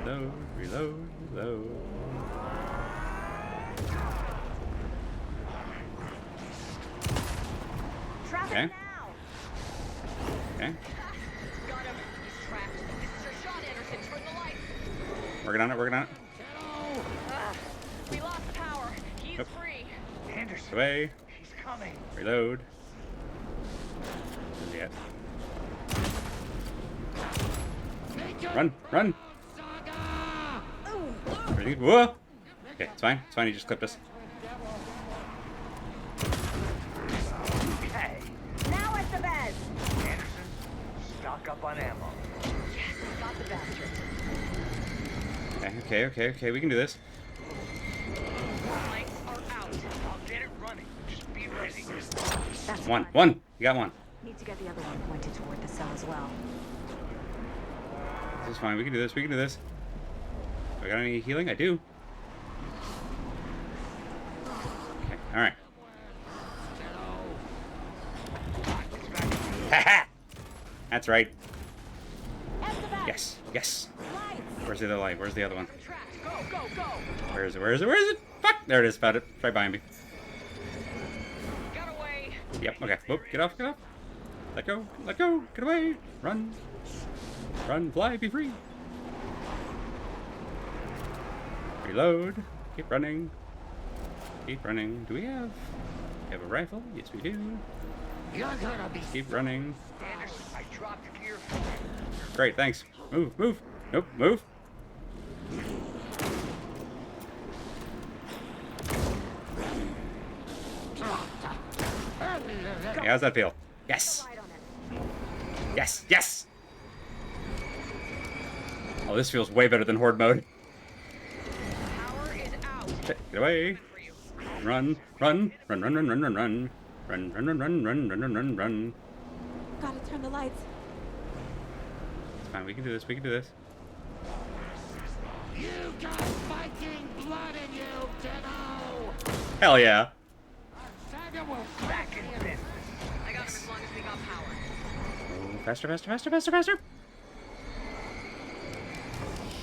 Reload, reload, reload. Traffic Okay. now! Okay. Got him. He's trapped. This is your shot, Anderson. Turn the light. Working on it, working on it. We lost power. He's Yep. free. Anderson, Away. he's coming. Reload. Yeah. Run, run. Everything. Whoa. Okay, it's fine. It's fine. He just clipped us. Hey, Now at the bed. Anderson, stock up on ammo. Got the bastard. Okay. We can do this. Lights are out. I'll get it running. Just be ready. That's One. fine. You got one. Need to get the other one pointed toward the cell as well. This is fine. We can do this. We can do this. Do I got any healing? I do. Okay. All right. Haha. That's right. Yes. Yes. Where's the other light? Where's the other one? Trapped. Go, go, go. Where is it? Where is it? Where is it? Fuck! There it is. Found it. Right behind me. Got away. Yep. Okay. Whoop. Get off. Get off. Let go. Let go. Get away. Run. Run. Fly. Be free. Reload. Keep running. Keep running. Do we have a rifle? Yes, we do. You're gonna be Keep running. Anderson, I dropped gear. Great. Thanks. Move. Move. Nope. Move. Hey, how's that feel? Yes. Yes. Yes. Oh, this feels way better than Horde mode. Power is out. Shit, get away. For you. Run, run, run, run, run, run, run, run. Run, run, run, run, run, run, run, run, run. Gotta turn the lights. It's fine, we can do this, we can do this. You got Viking blood in you, Ditto! Hell yeah. Saga will back in business. I got him as long as we got power. Oh, faster, faster, faster, faster, faster.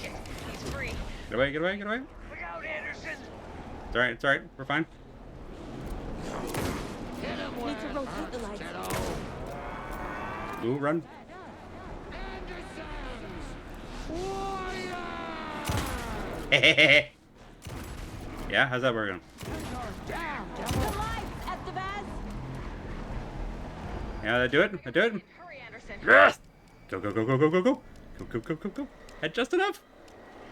He's free. Get away, get away, get away. Look out, Anderson! It's alright, it's alright. We're fine. Hit him Need with to rotate the lights. Ditto! Ooh, run. Anderson's warrior! Yeah, how's that working? Down, The devil! lights, Estevez! Yeah, that do it? That do it? Hurry, Anderson. Yes! Go, go, go, go, go, go, go. Go, go, go, go, go. Had just enough.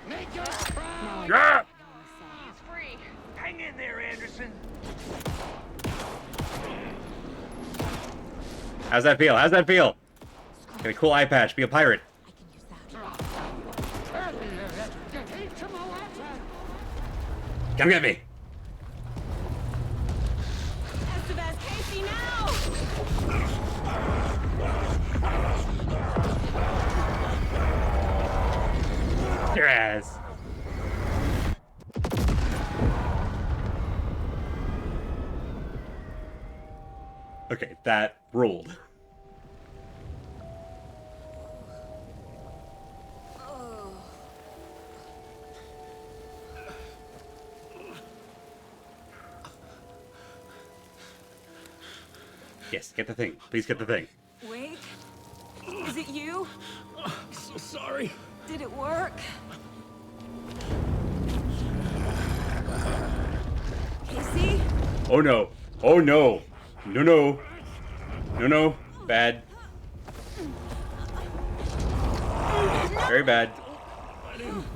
Make us proud! Yeah! He's free. Hang in there, Anderson! How's that feel? How's that feel? Get a cool eye patch. Be a pirate. I can use that. Come get me. Estevez, Casey, now! Yes. Okay, that ruled. Yes, get the thing. Please get the thing. Wake? Is it you? So sorry. Did it work? Casey? Oh no. Oh no. No, no. No, no. Bad. Very bad.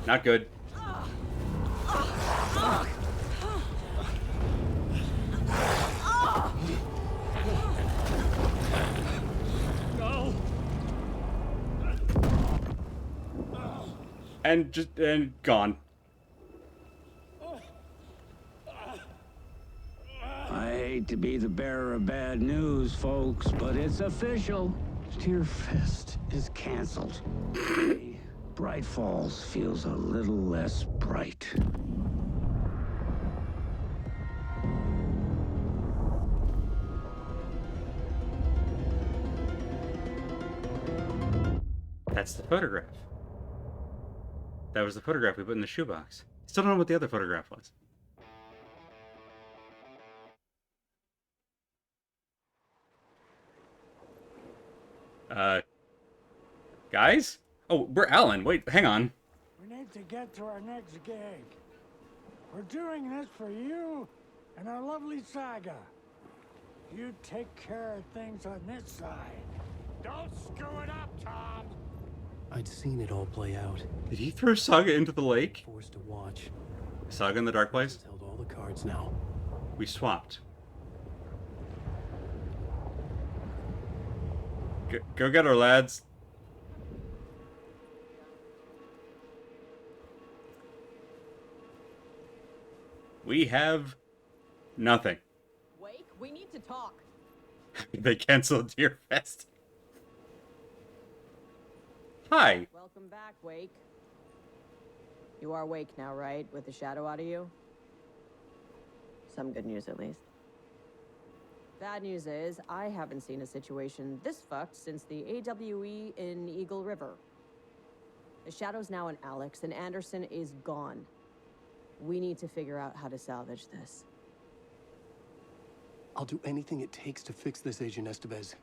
Not good. And gone. I hate to be the bearer of bad news, folks, but it's official. Tearfest is canceled. Bright Falls feels a little less bright. That's the photograph. That was the photograph we put in the shoebox. Still don't know what the other photograph was. Guys? Oh, we're Alan. Wait, hang on. We need to get to our next gig. We're doing this for you and our lovely Saga. You take care of things on this side. Don't screw it up, Tom! I'd seen it all play out. Did he throw Saga into the lake? Forced to watch. Saga in the dark place? Held all the cards now. We swapped. Go get her, lads. We have nothing. Wake, we need to talk. They canceled Deerfest. Hi. Welcome back, Wake. You are Wake now, right? With the shadow out of you? Some good news, at least. Bad news is, I haven't seen a situation this fucked since the AWE in Eagle River. The shadow's now in Alex, and Anderson is gone. We need to figure out how to salvage this. I'll do anything it takes to fix this, Agent Estevez.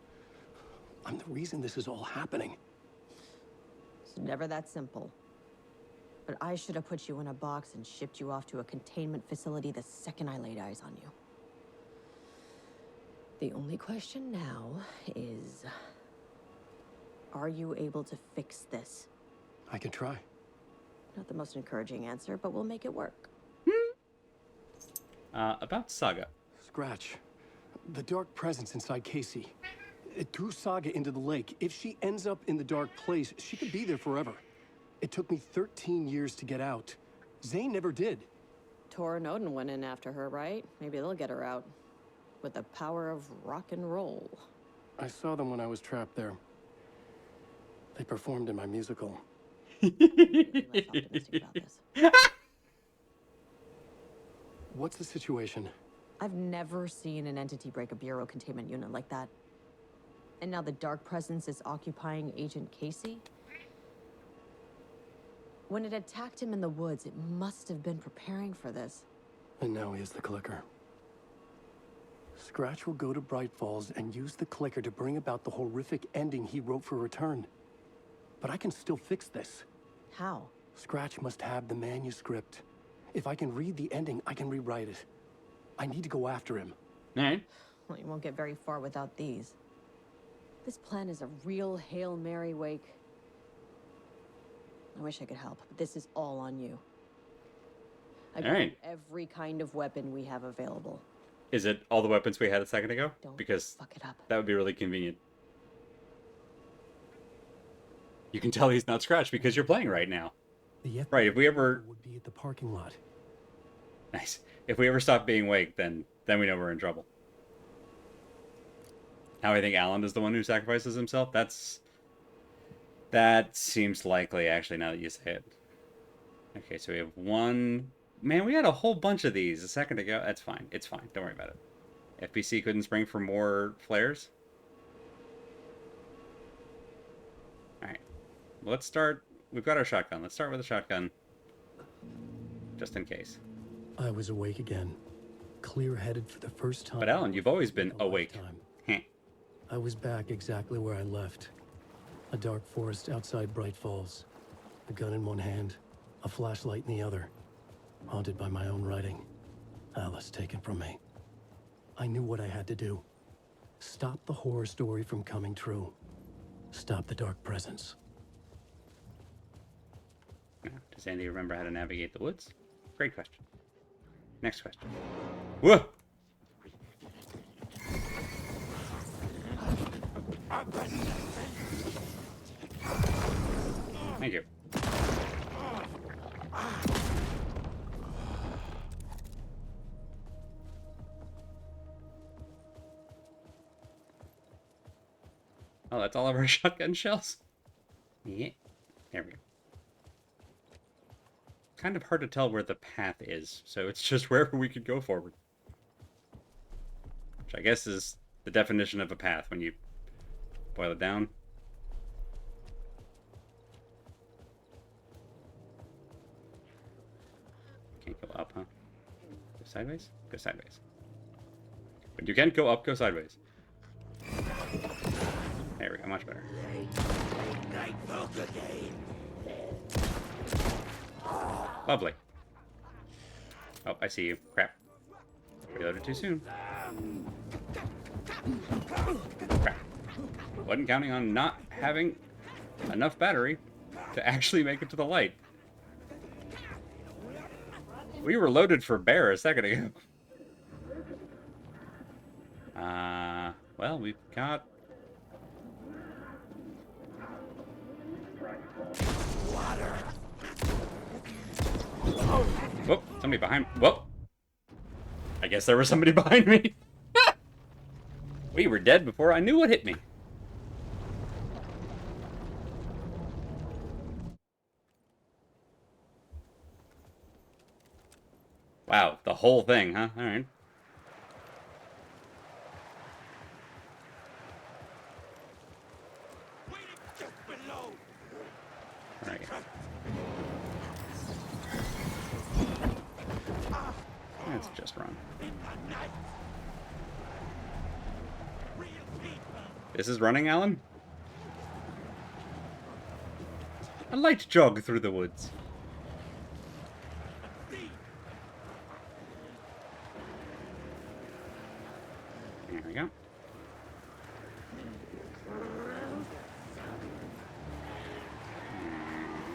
I'm the reason this is all happening. It's never that simple. But I should have put you in a box and shipped you off to a containment facility the second I laid eyes on you. The only question now is, are you able to fix this? I can try. Not the most encouraging answer, but we'll make it work. About Saga. Scratch. The dark presence inside Casey. It threw Saga into the lake. If she ends up in the dark place, she could be there forever. It took me 13 years to get out. Zane never did. Tor and Odin went in after her, right? Maybe they'll get her out. With the power of rock and roll. I saw them when I was trapped there. They performed in my musical. Less optimistic about this. What's the situation? I've never seen an entity break a bureau containment unit like that. And now the Dark Presence is occupying Agent Casey? When it attacked him in the woods, it must have been preparing for this. And now he has the clicker. Scratch will go to Bright Falls and use the clicker to bring about the horrific ending he wrote for Return. But I can still fix this. How? Scratch must have the manuscript. If I can read the ending, I can rewrite it. I need to go after him. Alright. Well, you won't get very far without these. This plan is a real Hail Mary, Wake. I wish I could help, but this is all on you. I got Alright. every kind of weapon we have available. Is it all the weapons we had a second ago? Don't Because fuck it up. that would be really convenient. You can tell he's not Scratch because you're playing right now. The Right, if we ever... would be at the parking lot. Nice. If we ever stop being Wake, then we know we're in trouble. Now I think Alan is the one who sacrifices himself. That seems likely, actually, now that you say it. Okay, so we have one... Man, we had a whole bunch of these a second ago. That's fine. It's fine. Don't worry about it. FBC couldn't spring for more flares? Alright. Let's start... We've got our shotgun. Let's start with a shotgun. Just in case. I was awake again. Clear-headed for the first time. But Alan, you've always been in a awake. lifetime. Heh. I was back exactly where I left. A dark forest outside Bright Falls. A gun in one hand, a flashlight in the other. Haunted by my own writing. Alice taken from me. I knew what I had to do. Stop the horror story from coming true. Stop the Dark Presence. Now, does Andy remember how to navigate the woods? Great question. Next question. Whoa! Thank you. Oh, that's all of our shotgun shells? Yeah. There we go. Kind of hard to tell where the path is, so it's just wherever we could go forward. Which I guess is the definition of a path when you boil it down. Can't go up, huh? Go sideways? Go sideways. But you can't go up, go sideways. There we go, much better. Lovely. Oh, I see you. Crap. Reloaded too soon. Crap. Wasn't counting on not having enough battery to actually make it to the light. We were loaded for bear a second ago. Well, we've got... Whoop, somebody behind... Whoop! I guess there was somebody behind me. We were dead before I knew what hit me. Wow, the whole thing, huh? Alright. Alright. Let's just run. This is running, Alan? A light jog through the woods. There we go.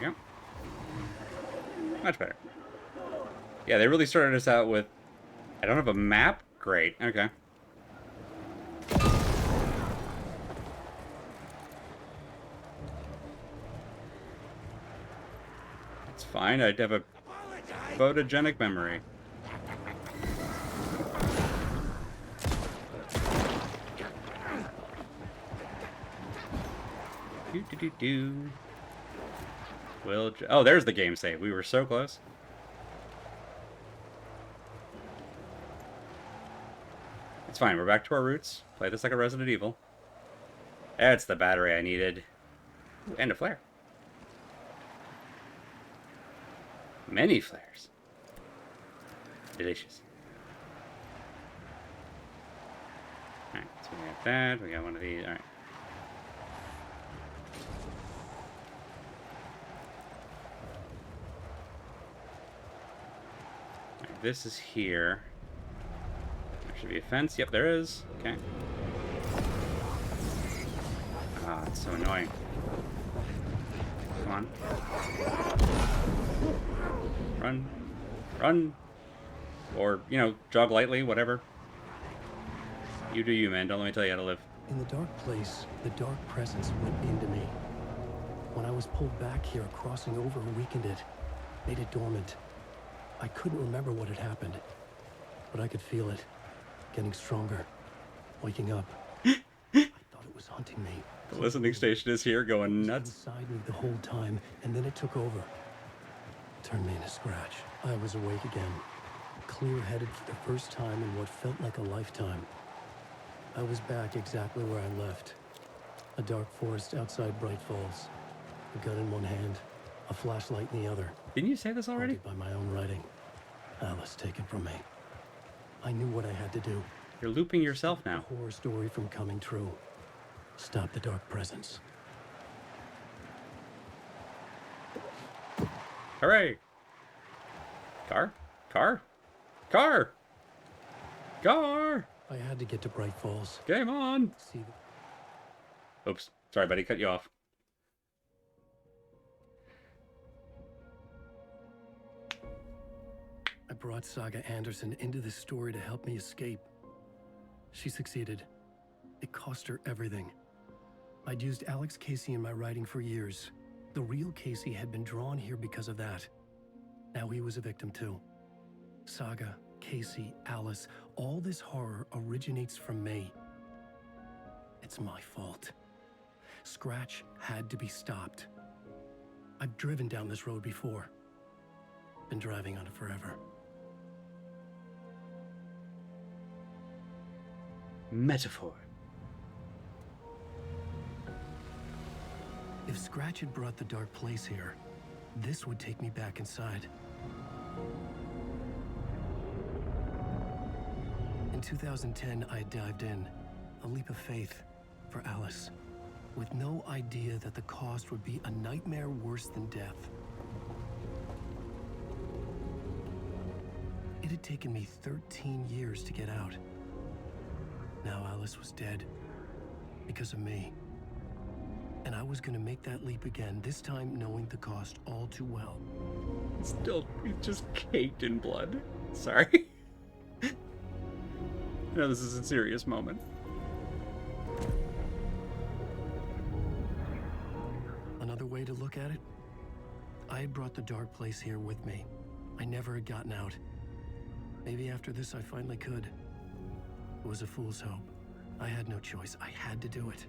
There we go. Much better. Yeah, they really started us out with... I don't have a map? Great, okay. It's fine, I'd have a photogenic memory. Do-do-do. Oh, there's the game save. We were so close. It's fine. We're back to our roots. Play this like a Resident Evil. That's the battery I needed. Ooh, and a flare. Many flares. Delicious. Alright, so we got that. We got one of these. Alright. This is here. There should be a fence. Yep, there is. Okay. Ah, it's so annoying. Come on. Run. Run. Or, you know, jog lightly, whatever. You do you, man. Don't let me tell you how to live. In the dark place, the dark presence went into me. When I was pulled back here, crossing over weakened it, made it dormant. I couldn't remember what had happened, but I could feel it, getting stronger, waking up. I thought it was hunting me. The listening station is here going nuts. Inside me the whole time, and then it took over. Turned me into Scratch. I was awake again, clear-headed for the first time in what felt like a lifetime. I was back exactly where I left. A dark forest outside Bright Falls. A gun in one hand, a flashlight in the other. Didn't you say this already? By my own writing. Alice taken from me. I knew what I had to do. You're looping yourself now. A horror story from coming true. Stop the dark presence. Hooray! Car? Car? Car! Car! I had to get to Bright Falls. Game on! See the... Oops. Sorry, buddy. Cut you off. I brought Saga Anderson into this story to help me escape. She succeeded. It cost her everything. I'd used Alex Casey in my writing for years. The real Casey had been drawn here because of that. Now he was a victim too. Saga, Casey, Alice, all this horror originates from me. It's my fault. Scratch had to be stopped. I've driven down this road before. Been driving on it forever. Metaphor. If Scratch had brought the dark place here, this would take me back inside. In 2010, I dived in, a leap of faith for Alice, with no idea that the cost would be a nightmare worse than death. It had taken me 13 years to get out. Now Alice was dead, because of me. And I was gonna make that leap again, this time knowing the cost all too well. Still, he's just caked in blood. Sorry. I know this is a serious moment. Another way to look at it? I had brought the dark place here with me. I never had gotten out. Maybe after this I finally could. It was a fool's hope. I had no choice. I had to do it.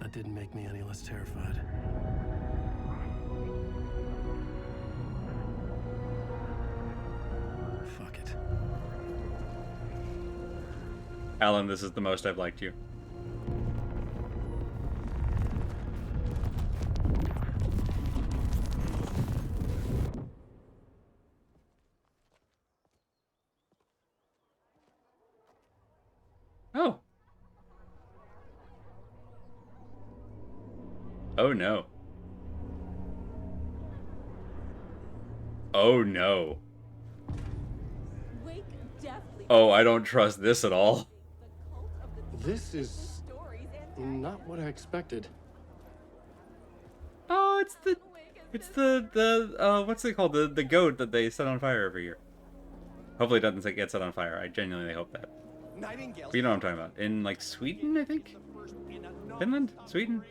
That didn't make me any less terrified. Fuck it. Alan, this is the most I've liked you. Oh. Oh no. Oh no. Oh, I don't trust this at all. This is not what I expected. Oh, it's the what's it called? The goat that they set on fire every year. Hopefully it doesn't get set on fire. I genuinely hope that. But you know what I'm talking about. In like Sweden, I think? Finland? Sweden?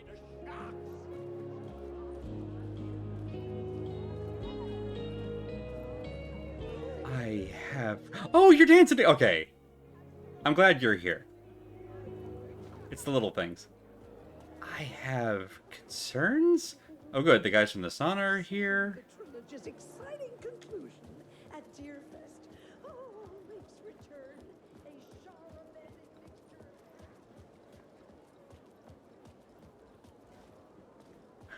I have... Oh, you're dancing! Okay. I'm glad you're here. It's the little things. I I have concerns. Oh, good. The guys from the sauna are here. Trilogy's exciting conclusion at Deerfest. Oh, Wake's return. A Charlemagne mixture.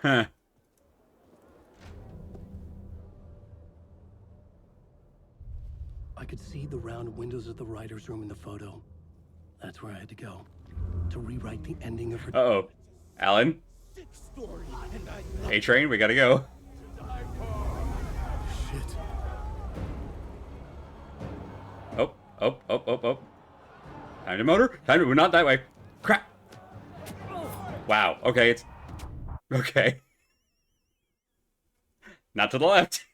Huh. I could see the round windows of the writer's room in the photo. That's where I had to go. To rewrite the ending of her... Uh-oh. Alan? A-Train, we gotta go. Shit. Oh. Time to motor. Time to... Not that way. Crap. Wow. Okay, it's... Okay. Not to the left.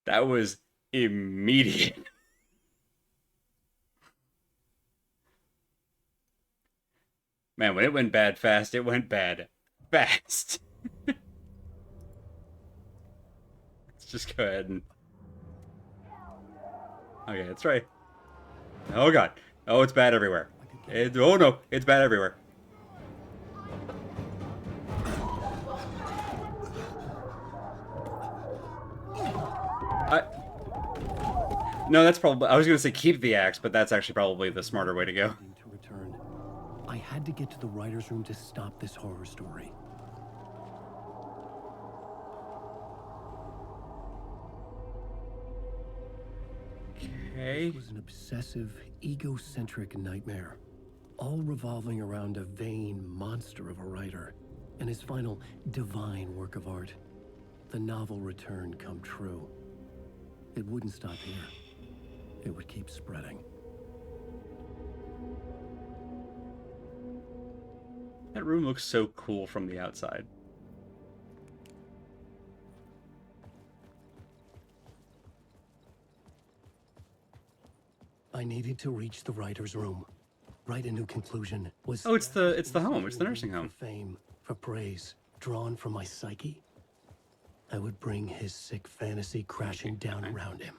That was immediate. Man, when it went bad fast, it went bad fast. Let's just go ahead and... Okay, that's right. Oh god. Oh, it's bad everywhere. Oh no, it's bad everywhere. No, that's probably... I was going to say keep the axe, but that's actually probably the smarter way to go. To return. I had to get to the writer's room to stop this horror story. Okay. This was an obsessive, egocentric nightmare, all revolving around a vain monster of a writer and his final divine work of art. The novel Return come true. It wouldn't stop here. It would keep spreading. That room looks so cool from the outside. I needed to reach the writer's room. Write a new conclusion. Was Oh, it's the home. It's the nursing home. For fame, for praise, drawn from my psyche. I would bring his sick fantasy crashing down around him.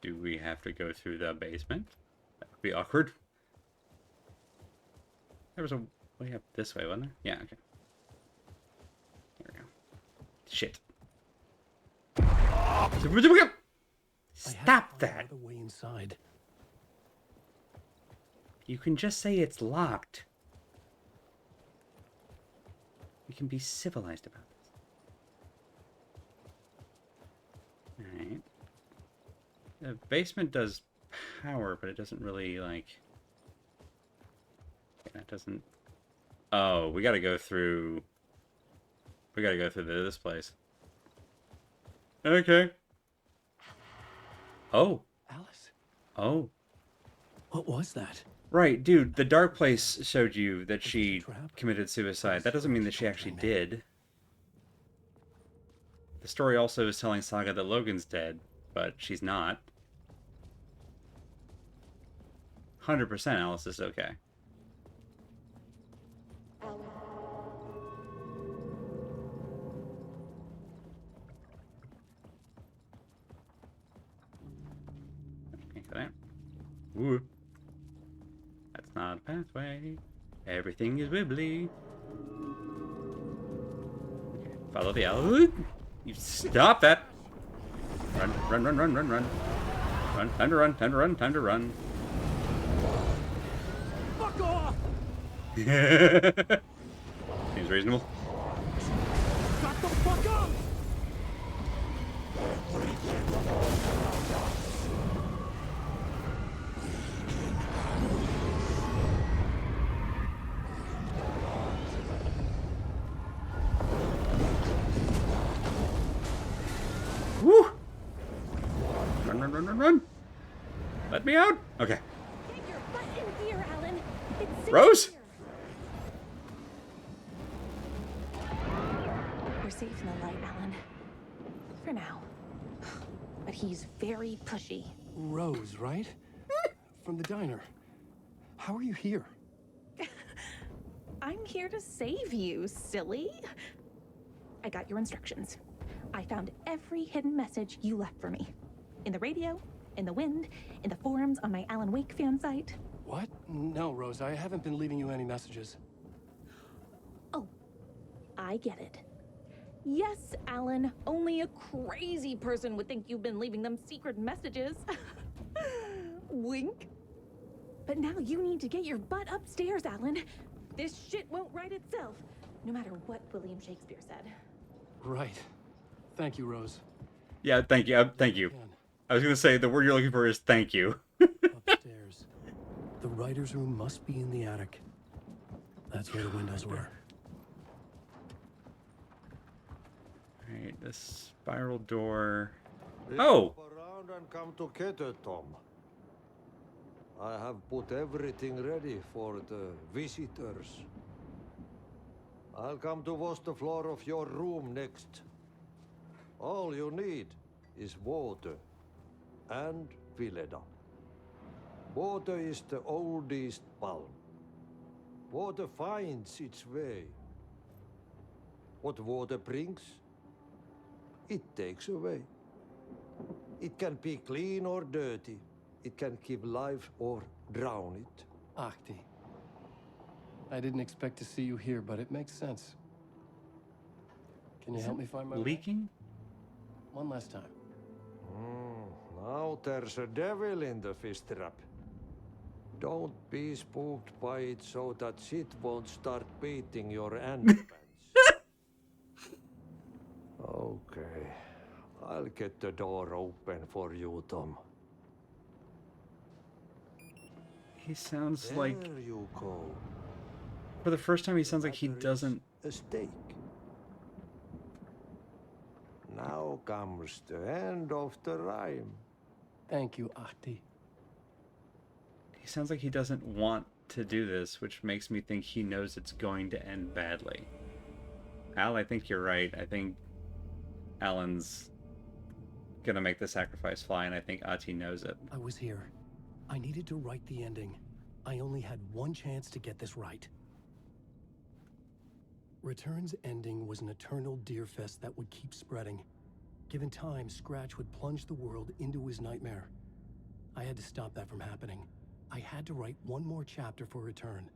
Do we have to go through the basement? That would be awkward. There was a way up this way, wasn't there? Yeah, okay. There we go. Shit. Stop that! The way inside. You can just say it's locked. We can be civilized about this. Alright. The basement does power, but it doesn't really, like... Yeah, it doesn't... Oh, we gotta go through... We gotta go through this place. Okay. Oh. Alice. Oh. What was that? Right, dude, the dark place showed you that she committed suicide. That doesn't mean that she actually did. The story also is telling Saga that Logan's dead, but she's not. 100% Alice is okay. Okay, go there. Ooh. That's not a pathway. Everything is wibbly. Okay, follow the alley. You stop that! Run, run, run, run, run, run. Run, time to run, time to run, time to run. Fuck off! Seems reasonable. Shut the fuck up! Woo! Run, run, run, run, run! Let me out! Okay. Get your butt in here, Alan. It's safe Rose? here. We're safe in the light, Alan. For now. But he's very pushy. Rose, right? From the diner. How are you here? I'm here to save you, silly. I got your instructions. I found every hidden message you left for me. In the radio in the wind, in the forums on my Alan Wake fan site. What? No, Rose, I haven't been leaving you any messages. Oh, I get it. Yes, Alan, only a crazy person would think you've been leaving them secret messages. Wink. But now you need to get your butt upstairs, Alan. This shit won't right itself, no matter what William Shakespeare said. Right. Thank you, Rose. Yeah, thank you. Thank you. I was going to say the word you're looking for is thank you. Upstairs. The writer's room must be in the attic. That's where the windows were. Alright, this spiral door. Oh! Hop around and come together, Tom. I have put everything ready for the visitors. I'll come to wash the floor of your room next. All you need is water and Vileda. Water is the oldest palm. Water finds its way. What water brings, it takes away. It can be clean or dirty. It can give life or drown it. Ahti. I didn't expect to see you here, but it makes sense. Can you help me find my way? Leaking? One last time. Now there's a devil in the fish trap. Don't be spooked by it so that shit won't start beating your underpants. Okay. I'll get the door open for you, Tom. He sounds like... There you go. For the first time, he sounds like he doesn't... A steak. Now comes the end of the rhyme. Thank you, Ahti. He sounds like he doesn't want to do this, which makes me think he knows it's going to end badly. Al, I think you're right. I think Alan's gonna make the sacrifice fly, and I think Ahti knows it. I was here. I needed to write the ending. I only had one chance to get this right. Return's ending was an eternal Deerfest that would keep spreading. Given time, Scratch would plunge the world into his nightmare. I had to stop that from happening. I had to write one more chapter for Return.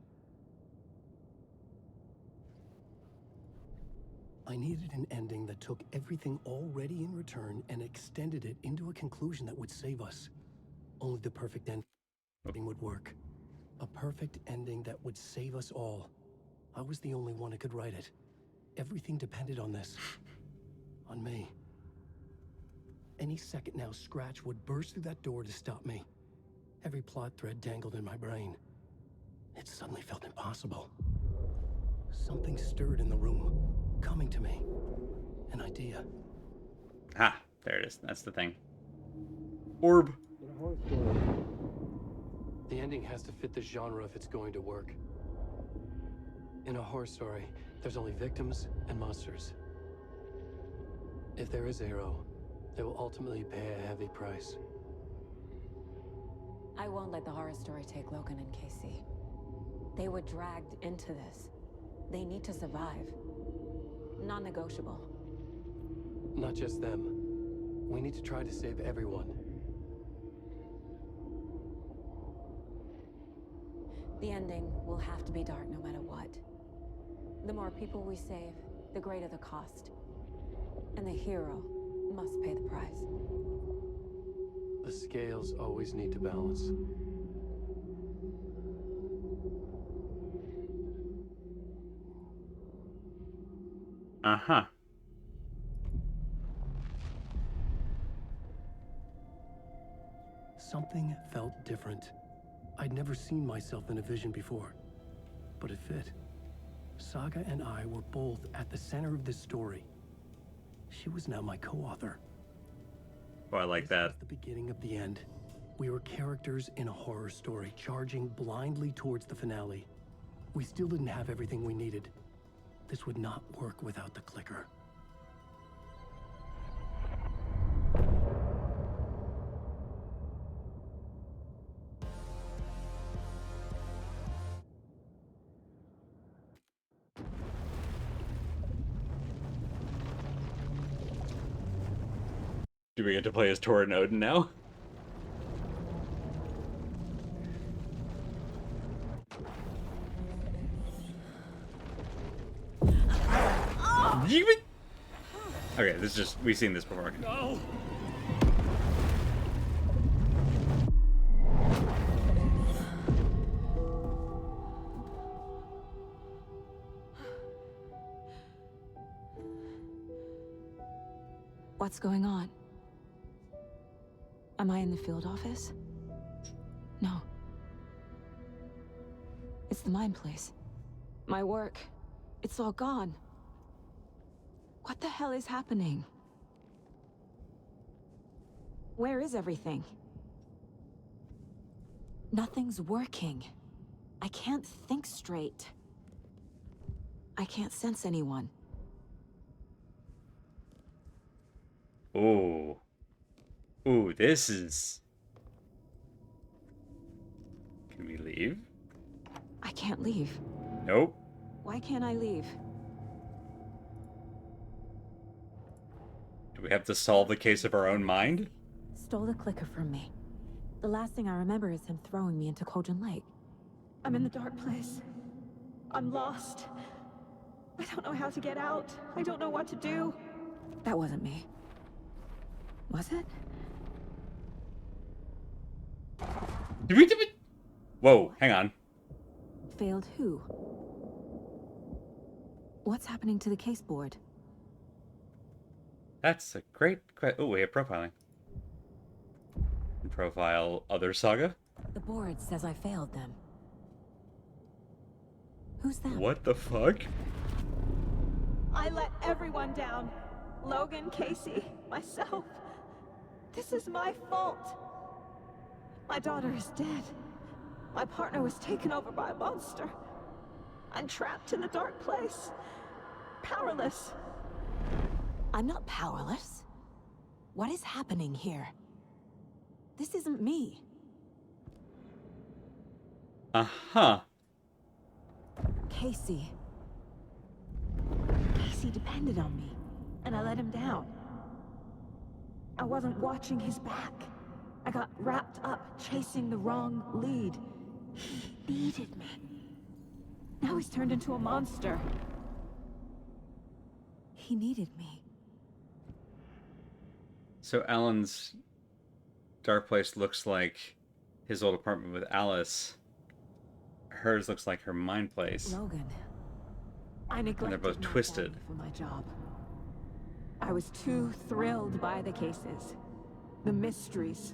I needed an ending that took everything already in Return and extended it into a conclusion that would save us. Only the perfect ending would work. A perfect ending that would save us all. I was the only one who could write it. Everything depended on this. On me. Any second now, Scratch would burst through that door to stop me. Every plot thread dangled in my brain. It suddenly felt impossible. Something stirred in the room, coming to me. An idea. Ah, there it is. That's the thing. Orb. The ending has to fit the genre if it's going to work. In a horror story, there's only victims and monsters. If there is Arrow, they will ultimately pay a heavy price. I won't let the horror story take Logan and Casey. They were dragged into this. They need to survive. Non-negotiable. Not just them. We need to try to save everyone. The ending will have to be dark no matter what. The more people we save, the greater the cost. And the hero must pay the price. The scales always need to balance. Uh-huh. Something felt different. I'd never seen myself in a vision before, but it fit. Saga and I were both at the center of this story. She was now my co-author. Oh, I like that. This was the beginning of the end. We were characters in a horror story, charging blindly towards the finale. We still didn't have everything we needed. This would not work without the clicker. Do we get to play as Tor and Odin now? Okay, this is just, we've seen this before. No! What's going on? Am I in the field office? No. It's the mine place. My work. It's all gone. What the hell is happening? Where is everything? Nothing's working. I can't think straight. I can't sense anyone. Ooh. Ooh, this is... Can we leave? I can't leave. Nope. Why can't I leave? Do we have to solve the case of our own mind? Stole the clicker from me. The last thing I remember is him throwing me into Kojin Lake. I'm in the dark place. I'm lost. I don't know how to get out. I don't know what to do. That wasn't me. Was it? Did we... Whoa, hang on. Failed who? What's happening to the case board? That's a great question. Oh, we have profiling. Profile other saga? The board says I failed them. Who's that? What the fuck? I let everyone down. Logan, Casey, myself. This is my fault. My daughter is dead. My partner was taken over by a monster. I'm trapped in the dark place. Powerless. I'm not powerless. What is happening here? This isn't me. Uh-huh. Casey. Casey depended on me, and I let him down. I wasn't watching his back. I got wrapped up chasing the wrong lead. He needed me. Now he's turned into a monster. He needed me. So Alan's dark place looks like his old apartment with Alice. Hers looks like her mind place. Logan. I neglected And they're both my twisted. family for my job. I was too thrilled by the cases. The mysteries.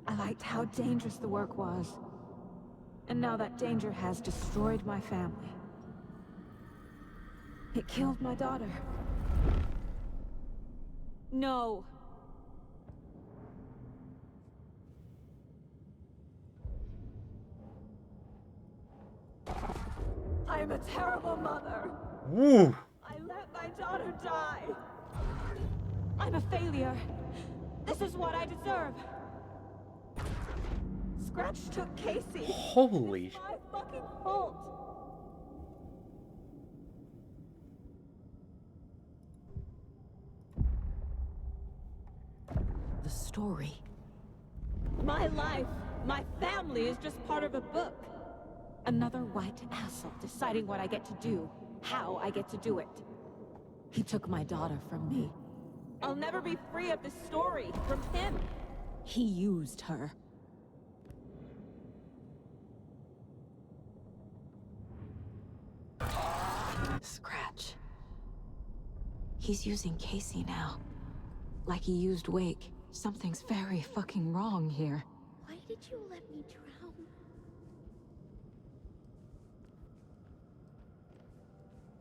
I liked how dangerous the work was. And now that danger has destroyed my family. It killed my daughter. No. I'm a terrible mother. Woo! I let my daughter die. I'm a failure. This is what I deserve. Scratch took Casey. Holy... It's my fucking fault. The story. My life, my family is just part of a book. Another white asshole deciding what I get to do, how I get to do it. He took my daughter from me. I'll never be free of this story from him. He used her. Scratch. He's using Casey now. Like he used Wake. Something's very fucking wrong here. Why did you let me drown?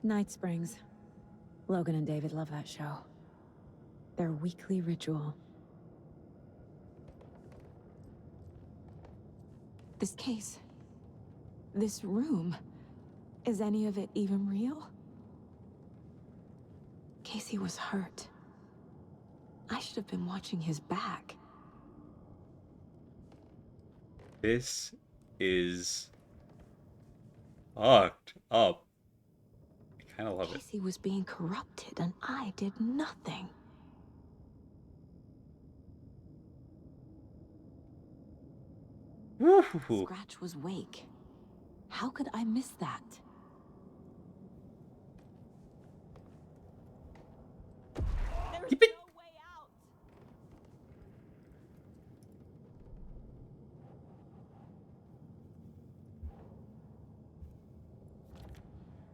Night Springs. Logan and David love that show. Their weekly ritual. This case. This room. Is any of it even real? Casey was hurt. I should have been watching his back. This is fucked up. I kind of love it. Casey was being corrupted and I did nothing. Woo-hoo-hoo. Scratch was Wake. How could I miss that? Keep it.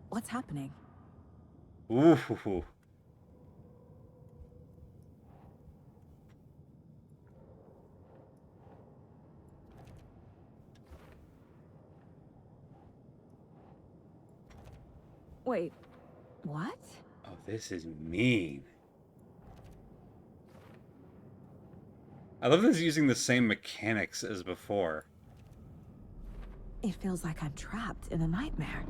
What's happening? Ooh. Wait, what? Oh, this is mean. I love this using the same mechanics as before. It feels like I'm trapped in a nightmare.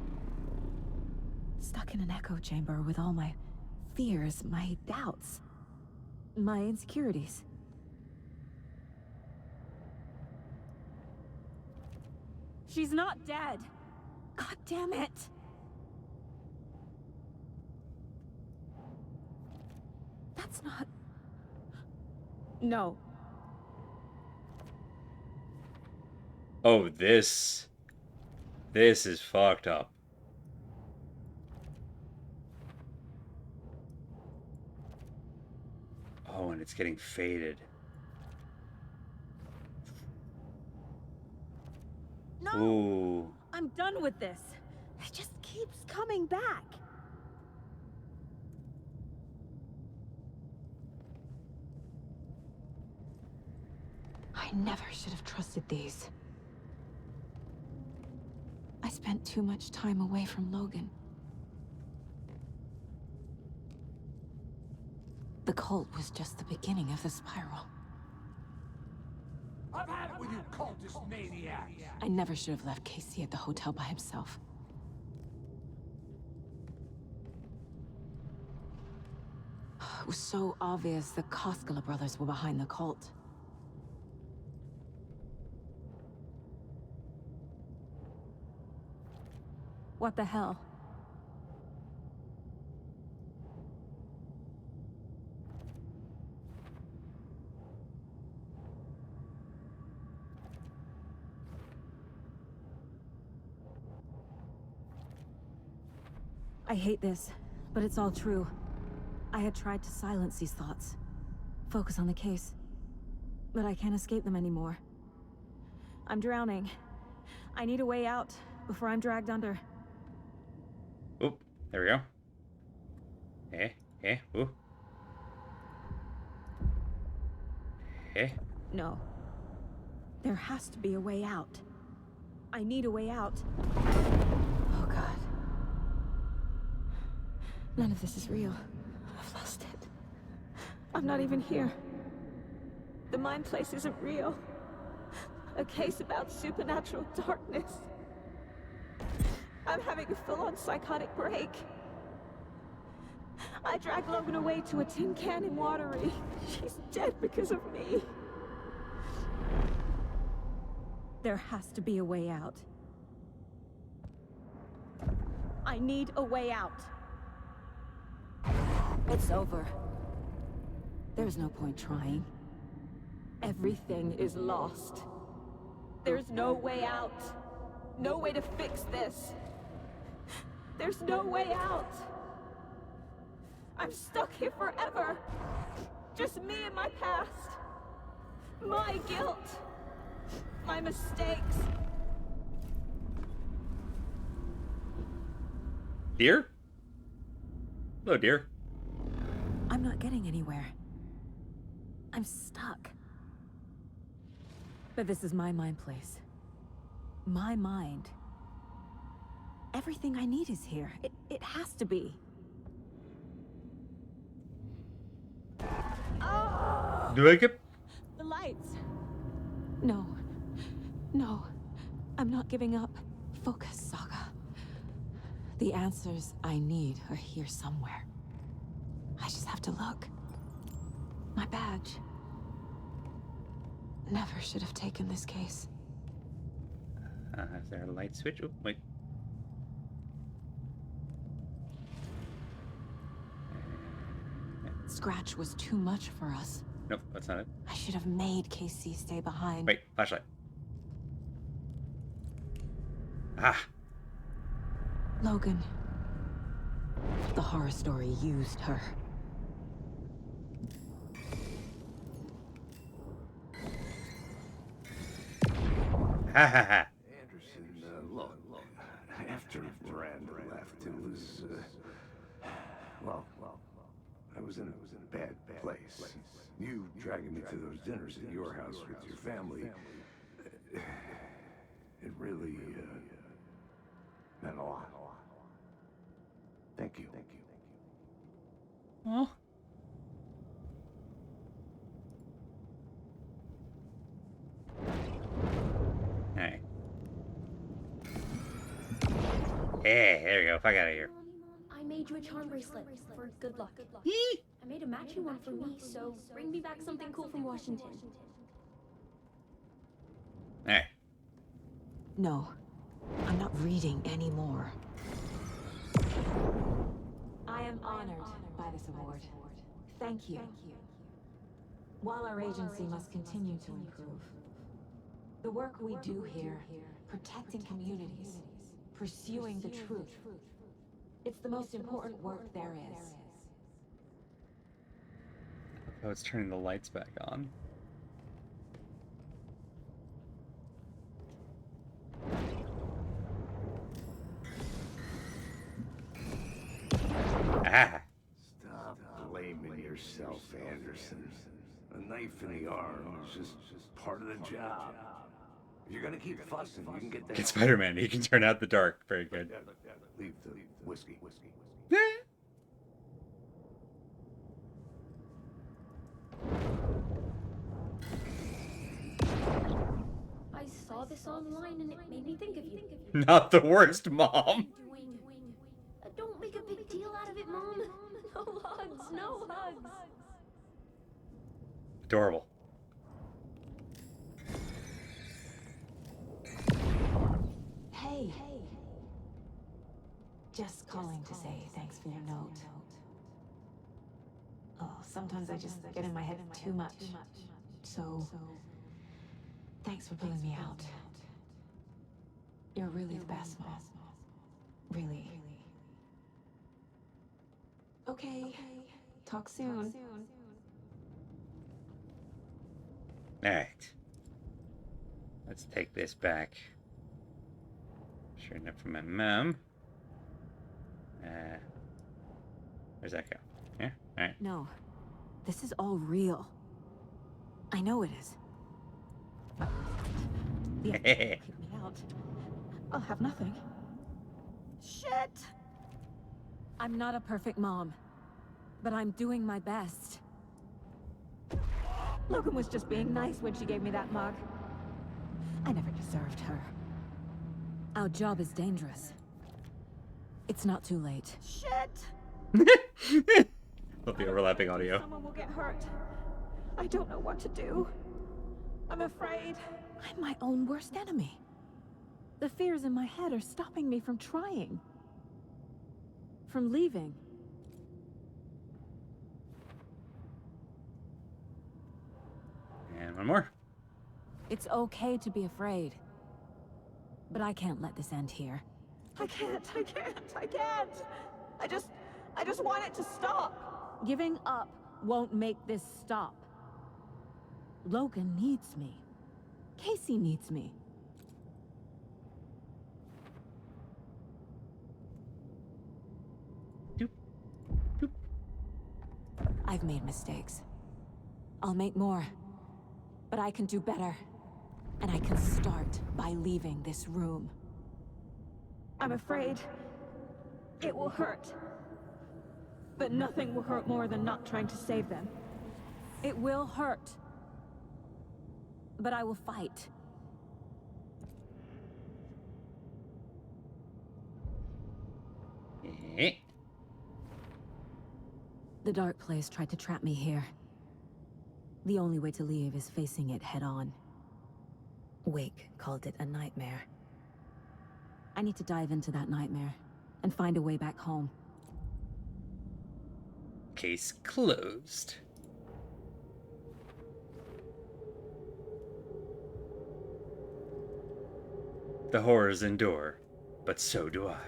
Stuck in an echo chamber with all my fears, my doubts, my insecurities. She's not dead. God damn it. That's not... No. Oh, this is fucked up. Oh, and it's getting faded. No! Ooh. I'm done with this. It just keeps coming back. I never should have trusted these. I spent too much time away from Logan. The cult was just the beginning of the spiral. I've had it with you cultist maniacs! I never should have left Casey at the hotel by himself. It was so obvious the Koskela brothers were behind the cult. What the hell? I hate this, but it's all true. I had tried to silence these thoughts. Focus on the case. But I can't escape them anymore. I'm drowning. I need a way out before I'm dragged under. Oop, there we go. Ooh. No. There has to be a way out. I need a way out. Oh, God. None of this is real. I've lost it. I'm not even here. The mind place isn't real. A case about supernatural darkness. I'm having a full-on psychotic break. I dragged Logan away to a tin can in Watery. She's dead because of me. There has to be a way out. I need a way out. It's over. There's no point trying. Everything is lost. There's no way out. No way to fix this. There's no way out. I'm stuck here forever. Just me and my past. My guilt. My mistakes. Dear? Hello, dear. I'm not getting anywhere. I'm stuck. But this is my mind place. My mind. Everything I need is here. It has to be. Oh! Do I get... The lights. No. No. I'm not giving up. Focus, Saga. The answers I need are here somewhere. I just have to look. My badge. Never should have taken this case. Is there a light switch? Oh, wait. Scratch was too much for us. Nope, that's not it. I should have made Casey stay behind. Wait, flashlight. Ah. Logan. The horror story used her. Ha ha ha. Anderson, look, after Miranda left, it was, well, I was in a bad place. You dragging me to those dinners at your house with your family, it really, meant a lot. Thank you. Oh. Alright. Hey, there you go. Fuck out of here. I made you a charm bracelet for good luck. I made a matching one for me, so bring me back something cool from Washington. Alright. No, I'm not reading anymore. I am honored by this award. Thank you. While our agency must continue to improve, the work we do here, protecting communities, pursuing the truth, it's the most important work there is. Oh, it's turning the lights back on. Ah! Stop blaming yourself, Anderson. A knife in the arm is just part of the job. If you're gonna keep fussing, you can get that. It's Spider-Man. He can turn out the dark. Very good. Leave the whiskey. I saw this online and it made me think of you. Not the worst, Mom. Don't make a big deal out of it, Mom. No hugs, no hugs. Adorable. Hey. Just calling to say thanks for your note. Oh, sometimes I just get in my head too much. So, thanks for pulling me out. You're really the best, Mom. Really. Okay. Talk soon. Alright. Let's take this back. Sure enough from my mom. Where's that go? Yeah? Alright. No. This is all real. I know it is. Yeah, kick me out. I'll have nothing. Shit! I'm not a perfect mom, but I'm doing my best. Logan was just being nice when she gave me that mug. I never deserved her. Our job is dangerous. It's not too late. Shit! Love the overlapping audio. Someone will get hurt. I don't know what to do. I'm afraid. I'm my own worst enemy. The fears in my head are stopping me from trying. From leaving. And one more. It's okay to be afraid. But I can't let this end here. I can't. I just want it to stop. Giving up won't make this stop. Logan needs me. Casey needs me. I've made mistakes. I'll make more. But I can do better. And I can start by leaving this room. I'm afraid it will hurt. But nothing will hurt more than not trying to save them. It will hurt. But I will fight. The Dark Place tried to trap me here. The only way to leave is facing it head-on. Wake called it a nightmare. I need to dive into that nightmare and find a way back home. Case closed. The horrors endure, but so do I.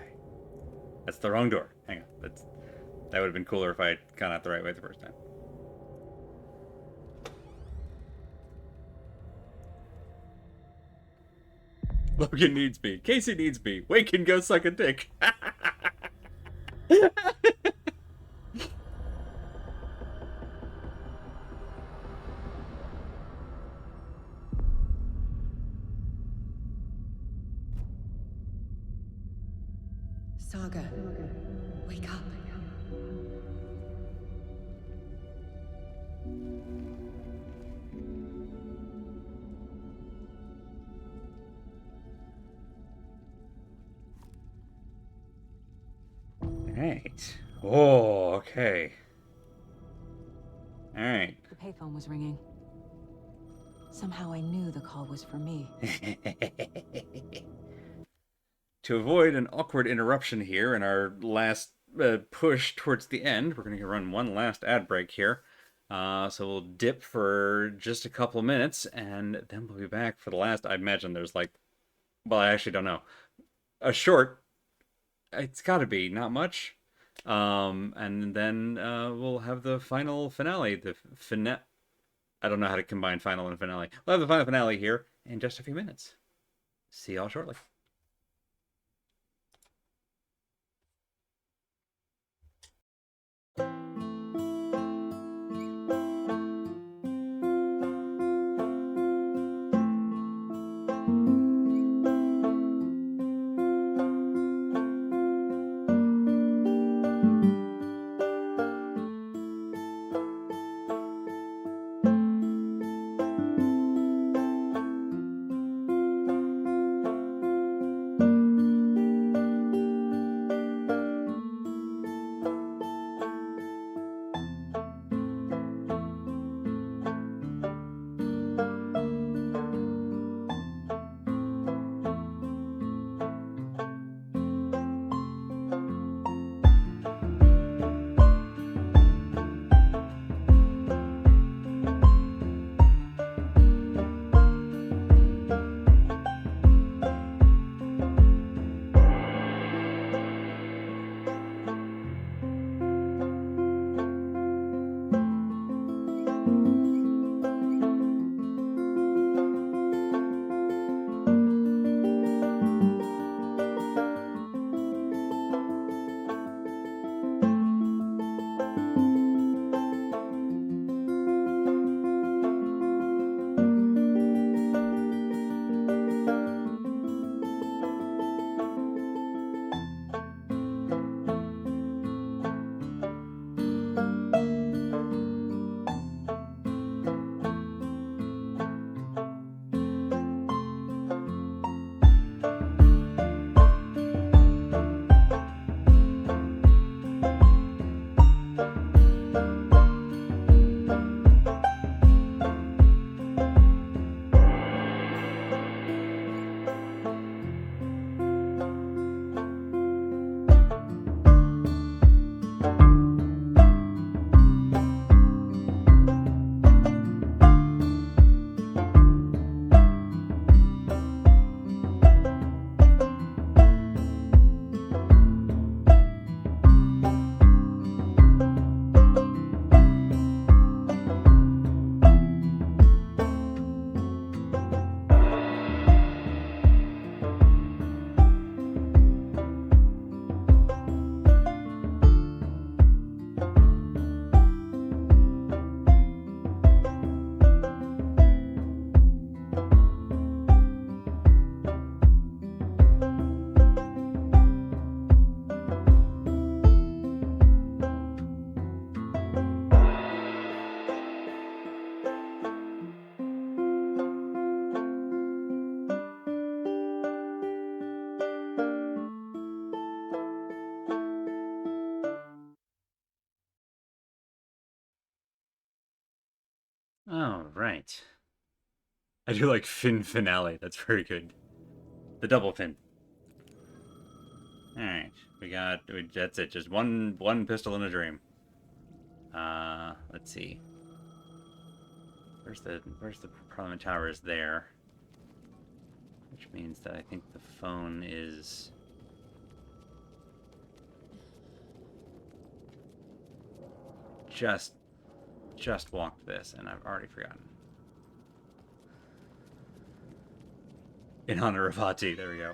That's the wrong door. Hang on. That would have been cooler if I had gone out the right way the first time. Logan needs me. Casey needs me. Wake can go suck a dick. Saga, wake up. Alright. Oh, okay. Alright. The payphone was ringing. Somehow I knew the call was for me. To avoid an awkward interruption here in our last push towards the end, we're going to run one last ad break here. So we'll dip for just a couple of minutes, and then we'll be back for the last. I imagine there's like, well, I actually don't know. A short. It's got to be, not much. And then we'll have the final finale. I don't know how to combine final and finale. We'll have the final finale here in just a few minutes. See y'all shortly. All right. I do like fin finale. That's very good. The double fin. All right, that's it. Just one pistol in a dream. Let's see. Where's the Parliament Tower is there, which means that I think the phone is. Just walked this, and I've already forgotten. In honor of Hati. There we go.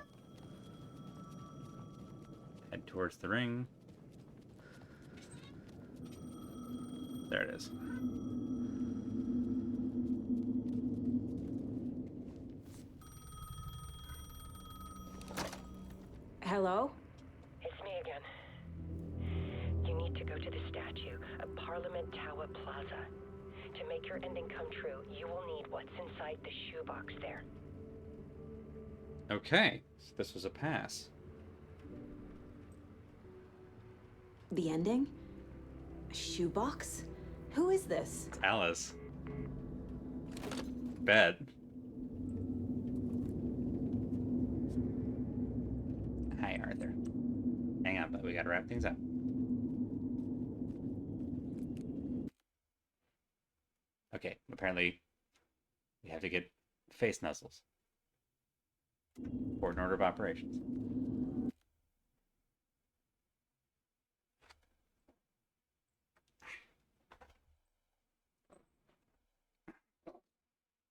Head towards the ring. There it is. Hello? It's me again. You need to go to the statue of Parliament Tower Plaza. To make your ending come true, you will need what's inside the shoebox there. Okay, so this was a pass. The ending? A shoebox? Who is this? It's Alice. Bet. Hi, Arthur. Hang on, but we gotta wrap things up. Okay, apparently we have to get face nuzzles. Or an order of operations.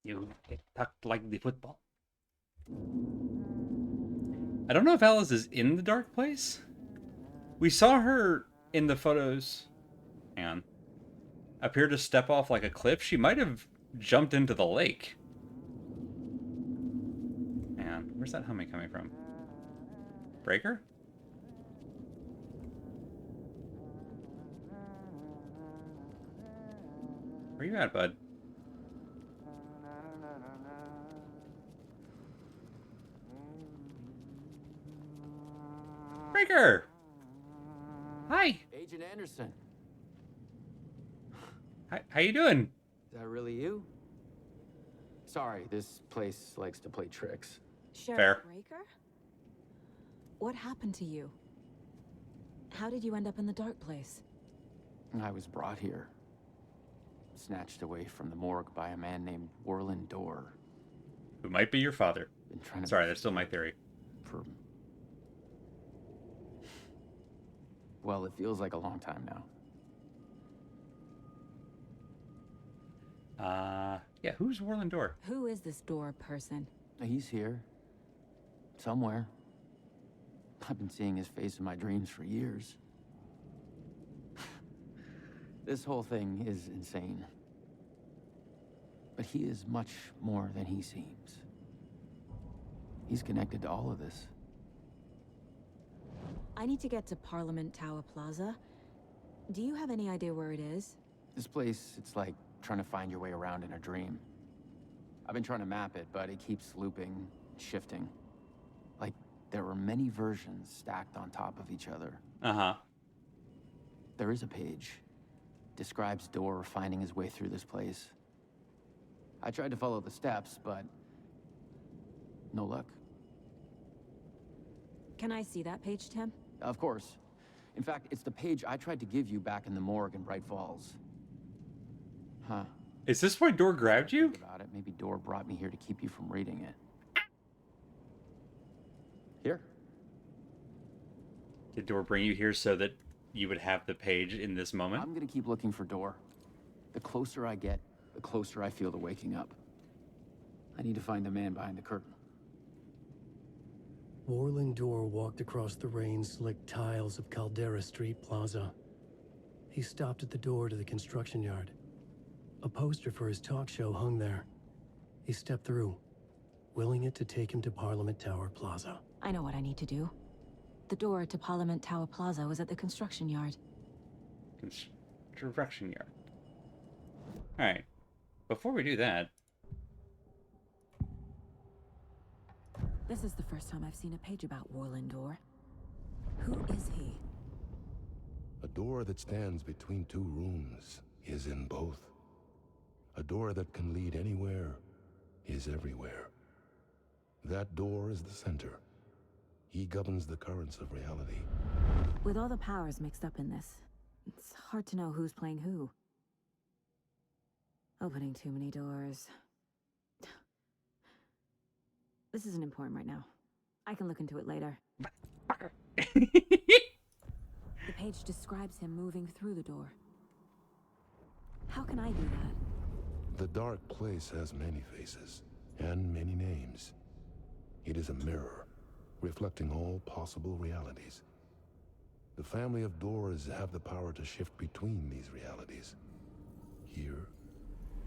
You get tucked like the football. I don't know if Alice is in the dark place. We saw her in the photos. Hang on. Appear to step off like a cliff. She might have jumped into the lake. Hang on. Where's that humming coming from? Breaker? Where you at, bud? Breaker! Hi! Agent Anderson. Hi, how you doing? Is that really you? Sorry, this place likes to play tricks. Sheriff Breaker? What happened to you? How did you end up in the dark place? I was brought here. Snatched away from the morgue by a man named Warlin Door. Who might be your father. Been trying to Sorry, that's still my theory. Well, it feels like a long time now. Yeah, who's Warlin Door? Who is this Door person? He's here. Somewhere. I've been seeing his face in my dreams for years. This whole thing is insane. But he is much more than he seems. He's connected to all of this. I need to get to Parliament Tower Plaza. Do you have any idea where it is? This place, it's like trying to find your way around in a dream. I've been trying to map it, but it keeps looping, shifting. Like there were many versions stacked on top of each other. Uh-huh. There is a page. Describes Door finding his way through this place. I tried to follow the steps, but no luck. Can I see that page, Tim? Of course. In fact, it's the page I tried to give you back in the morgue in Bright Falls. Huh. Is this why Door grabbed you? Think about it. Maybe Door brought me here to keep you from reading it. Here. Did Door bring you here so that you would have the page in this moment? I'm gonna keep looking for Door. The closer I get, the closer I feel to waking up. I need to find the man behind the curtain. Warlin Door walked across the rain-slicked tiles of Caldera Street Plaza. He stopped at the door to the construction yard. A poster for his talk show hung there. He stepped through, willing it to take him to Parliament Tower Plaza. I know what I need to do. The door to Parliament Tower Plaza was at the construction yard. Construction yard. Alright. Before we do that... This is the first time I've seen a page about Warlin Door. Who is he? A door that stands between two rooms is in both. A door that can lead anywhere is everywhere. That door is the center. He governs the currents of reality. With all the powers mixed up in this, it's hard to know who's playing who. Opening too many doors. This isn't important right now. I can look into it later. The page describes him moving through the door. How can I do that? The dark place has many faces and many names. It is a mirror, reflecting all possible realities. The family of doors have the power to shift between these realities, here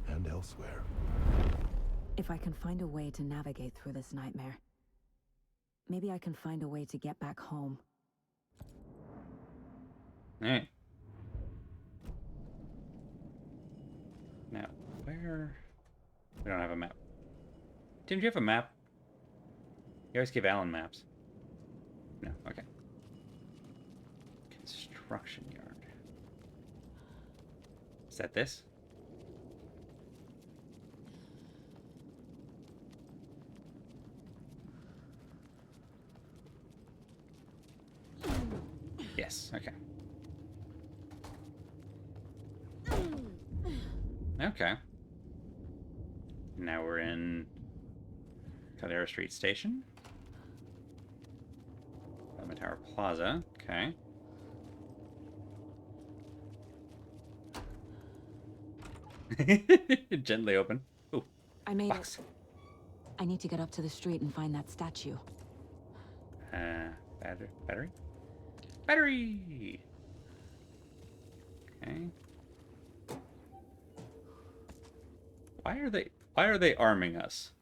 and elsewhere. If I can find a way to navigate through this nightmare, maybe I can find a way to get back home. Alright. Now, where... We don't have a map. Tim, do you have a map? You always give Alan maps. No, okay. Construction yard. Is that this? Yes, okay. Okay. Now we're in Caldera Street Station. Parliament Tower Plaza, okay. Gently open. Ooh, I made box. it. I need to get up to the street and find that statue. Battery? Battery! Okay. Why are they arming us?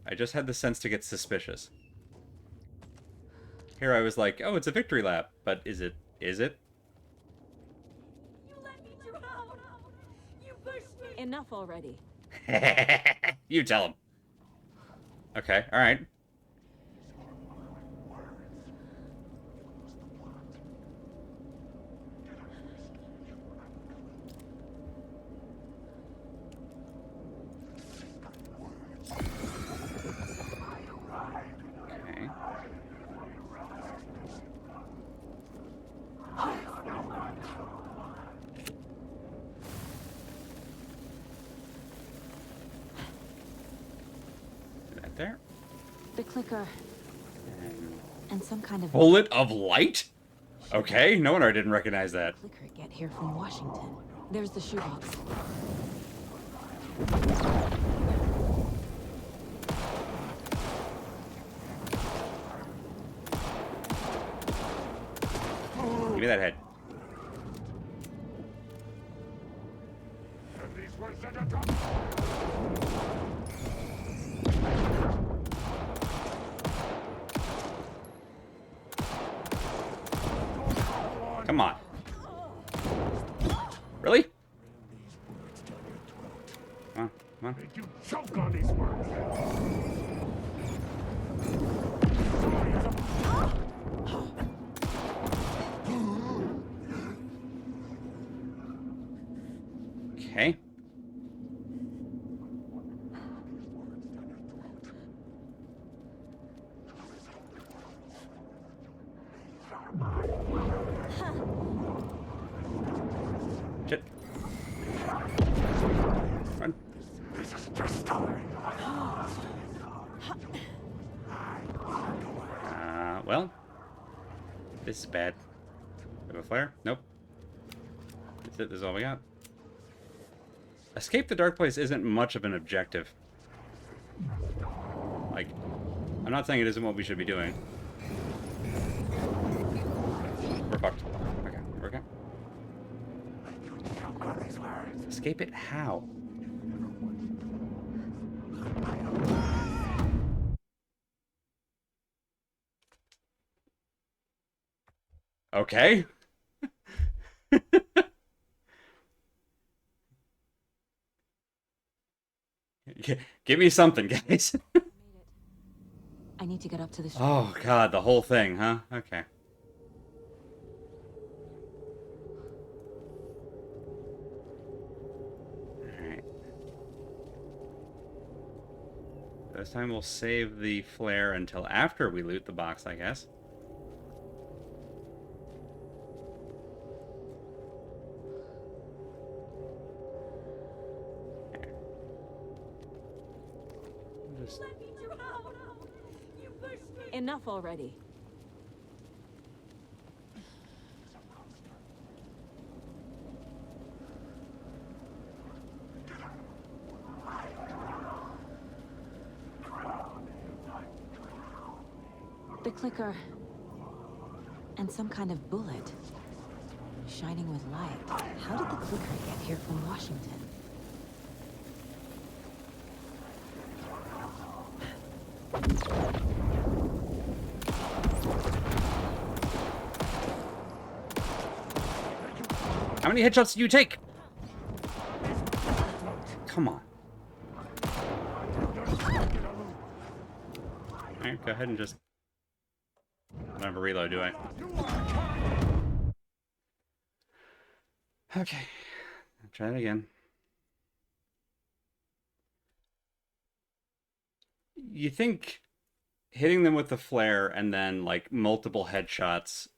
I just had the sense to get suspicious. Here I was like, oh, it's a victory lap, but is it? Is it? You let me drown. You pushed me. Enough already. You tell him. Okay, alright. There. The clicker. And some kind of... Bullet of light? Okay, no wonder I didn't recognize that. Clicker get here from Washington. There's the shoebox. Give me that head. Come on. Really? Come on, come on. You choke on these words. Okay. Shit. Run. This is just starting. Well. This is bad. Have a flare? Nope. That's it, this is all we got. Escape the dark place isn't much of an objective. Like, I'm not saying it isn't what we should be doing. We're fucked. Okay, we're okay. Escape it how? Okay. Give me something, guys. I need to get up to the street. Oh god, the whole thing, huh? Okay. Alright. This time we'll save the flare until after we loot the box, I guess. Let me drown. You pushed me. Enough already. The clicker. And some kind of bullet. Shining with light. How did the clicker get here from Washington? How many headshots did you take? Come on. Alright, go ahead and just... I don't have a reload, do I? Okay. I'll try it again. You think hitting them with the flare and then, like, multiple headshots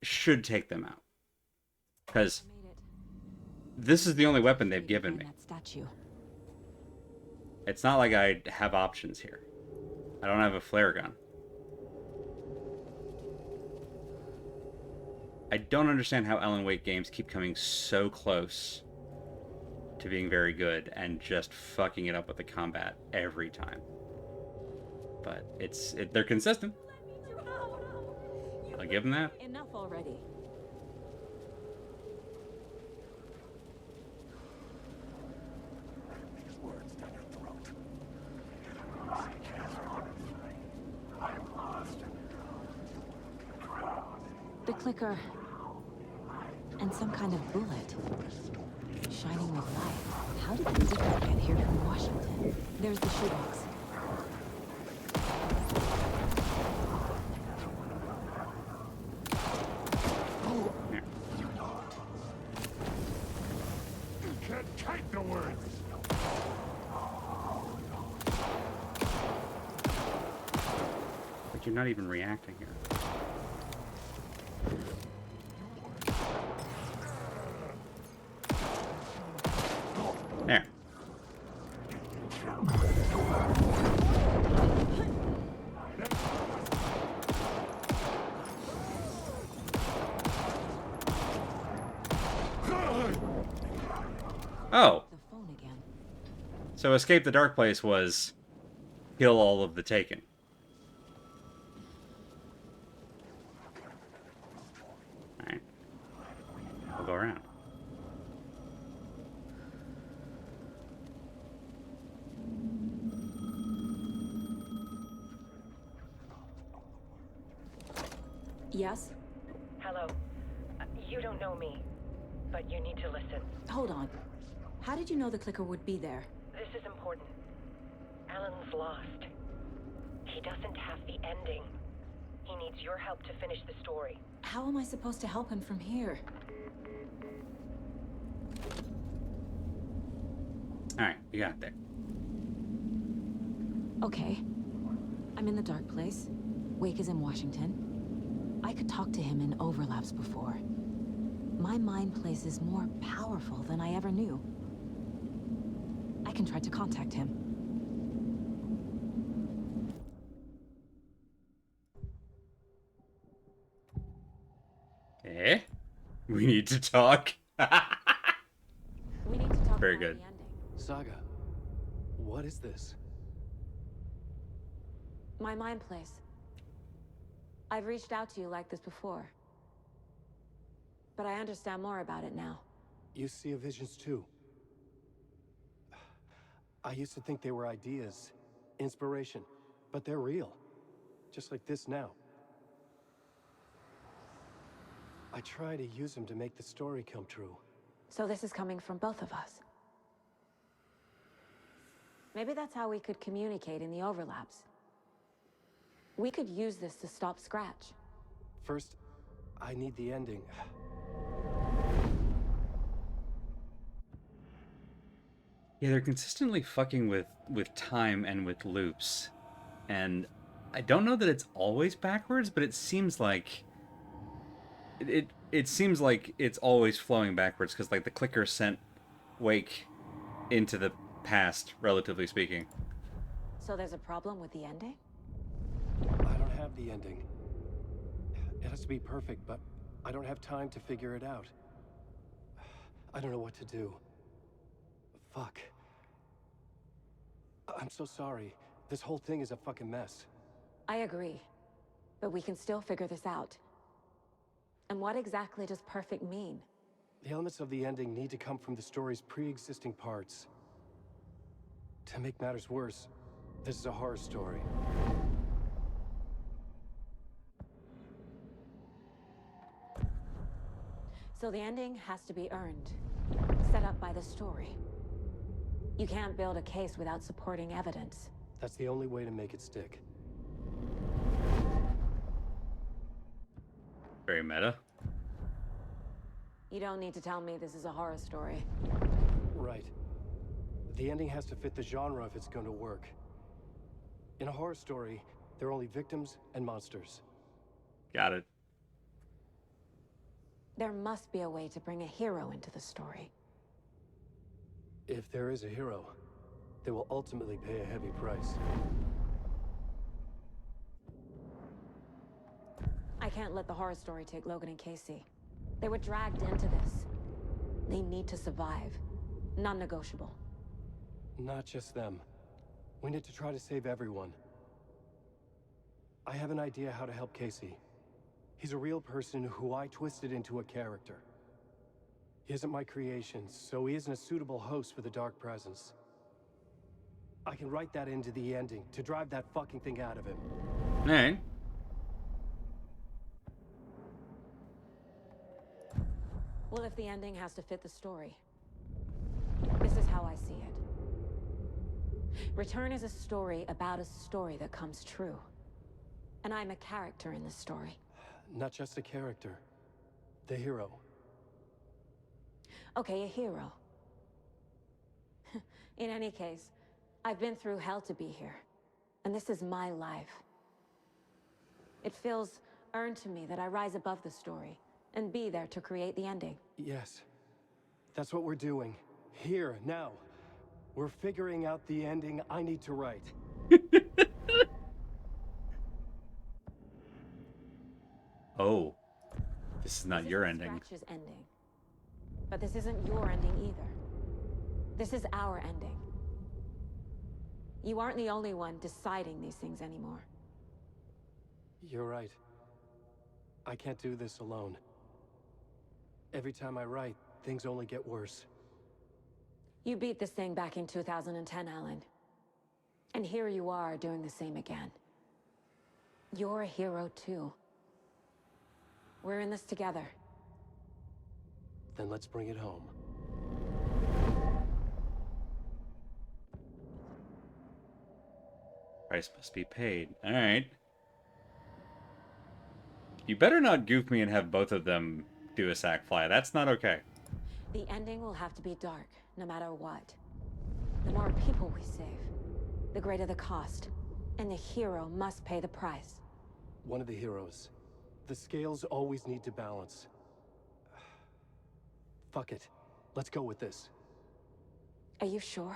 should take them out. Because this is the only weapon they've given me. It's not like I have options here. I don't have a flare gun. I don't understand how Alan Wake games keep coming so close to being very good and just fucking it up with the combat every time. But they're consistent. I'll give them that. Enough already. The clicker. And some kind of bullet. Shining with light. How did the clicker get here from Washington? There's the shoebox. You can't type the words. But you're not even reacting here. There. Oh. So escape the dark place was kill all of the Taken. Alright. We'll go around. Yes? Hello. You don't know me, but you need to listen. Hold on. How did you know the clicker would be there? This is important. Alan's lost. He doesn't have the ending. He needs your help to finish the story. How am I supposed to help him from here? Alright, we got there. Okay. I'm in the dark place. Wake is in Washington. I could talk to him in overlaps before. My mind place is more powerful than I ever knew. I can try to contact him. Eh? We need to talk. We need to talk. Very good. Saga, what is this? My mind place. I've reached out to you like this before. But I understand more about it now. You see visions too. I used to think they were ideas, inspiration, but they're real. Just like this now. I try to use them to make the story come true. So this is coming from both of us. Maybe that's how we could communicate in the overlaps. We could use this to stop Scratch. First, I need the ending. Yeah, they're consistently fucking with time and with loops. And I don't know that it's always backwards, but it seems like it seems like it's always flowing backwards because like the clicker sent Wake into the past, relatively speaking. So there's a problem with the ending? I don't have the ending. It has to be perfect, but I don't have time to figure it out. I don't know what to do. Fuck. I'm so sorry. This whole thing is a fucking mess. I agree. But we can still figure this out. And what exactly does perfect mean? The elements of the ending need to come from the story's pre-existing parts. To make matters worse, this is a horror story. So the ending has to be earned, set up by the story. You can't build a case without supporting evidence. That's the only way to make it stick. Very meta. You don't need to tell me this is a horror story. Right. The ending has to fit the genre if it's going to work. In a horror story, there are only victims and monsters. Got it. There must be a way to bring a hero into the story. If there is a hero, they will ultimately pay a heavy price. I can't let the horror story take Logan and Casey. They were dragged into this. They need to survive. Non-negotiable. Not just them. We need to try to save everyone. I have an idea how to help Casey. He's a real person who I twisted into a character. He isn't my creation, so he isn't a suitable host for the Dark Presence. I can write that into the ending to drive that fucking thing out of him. Alright. Well, if the ending has to fit the story, this is how I see it. Return is a story about a story that comes true. And I'm a character in this story. Not just a character. The hero. Okay, a hero. In any case, I've been through hell to be here. And this is my life. It feels earned to me that I rise above the story and be there to create the ending. Yes. That's what we're doing. Here, now. We're figuring out the ending I need to write. Oh. This is not your ending. Scratch's ending. But this isn't your ending either. This is our ending. You aren't the only one deciding these things anymore. You're right. I can't do this alone. Every time I write, things only get worse. You beat this thing back in 2010, Alan. And here you are doing the same again. You're a hero too. We're in this together. Then let's bring it home. Price must be paid. Alright. You better not goof me and have both of them do a sack fly. That's not okay. The ending will have to be dark, no matter what. The more people we save, the greater the cost. And the hero must pay the price. One of the heroes. The scales always need to balance. Fuck it. Let's go with this. Are you sure?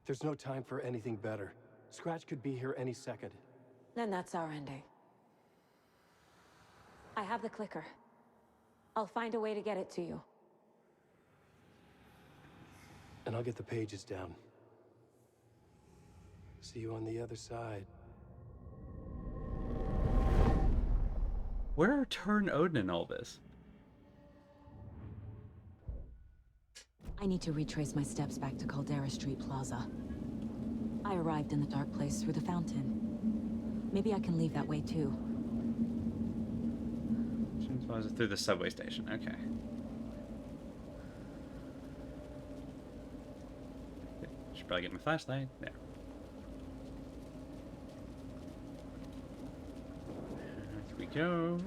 There's no time for anything better. Scratch could be here any second. Then that's our ending. I have the clicker. I'll find a way to get it to you. And I'll get the pages down. See you on the other side. Where are Turn Odin in all this? I need to retrace my steps back to Caldera Street Plaza. I arrived in the dark place through the fountain. Maybe I can leave that way too. Through the subway station. Okay. Should probably get my flashlight. There. Here we go.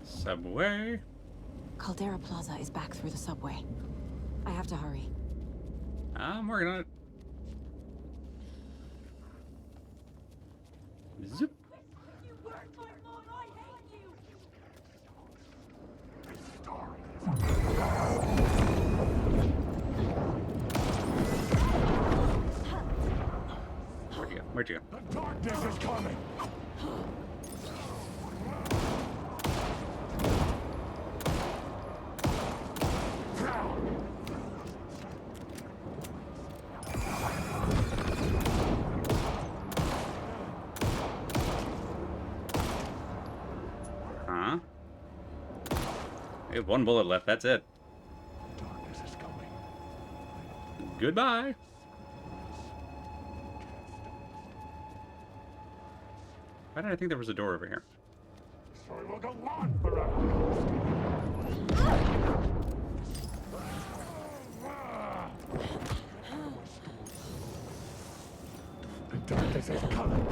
Subway. Caldera Plaza is back through the subway. I have to hurry. I'm working on it. Zip. Where'd you go? The darkness is coming! have 1 bullet left, that's it. Darkness is coming. Goodbye. Why did I think there was a door over here? So it will go on forever. The darkness is coming.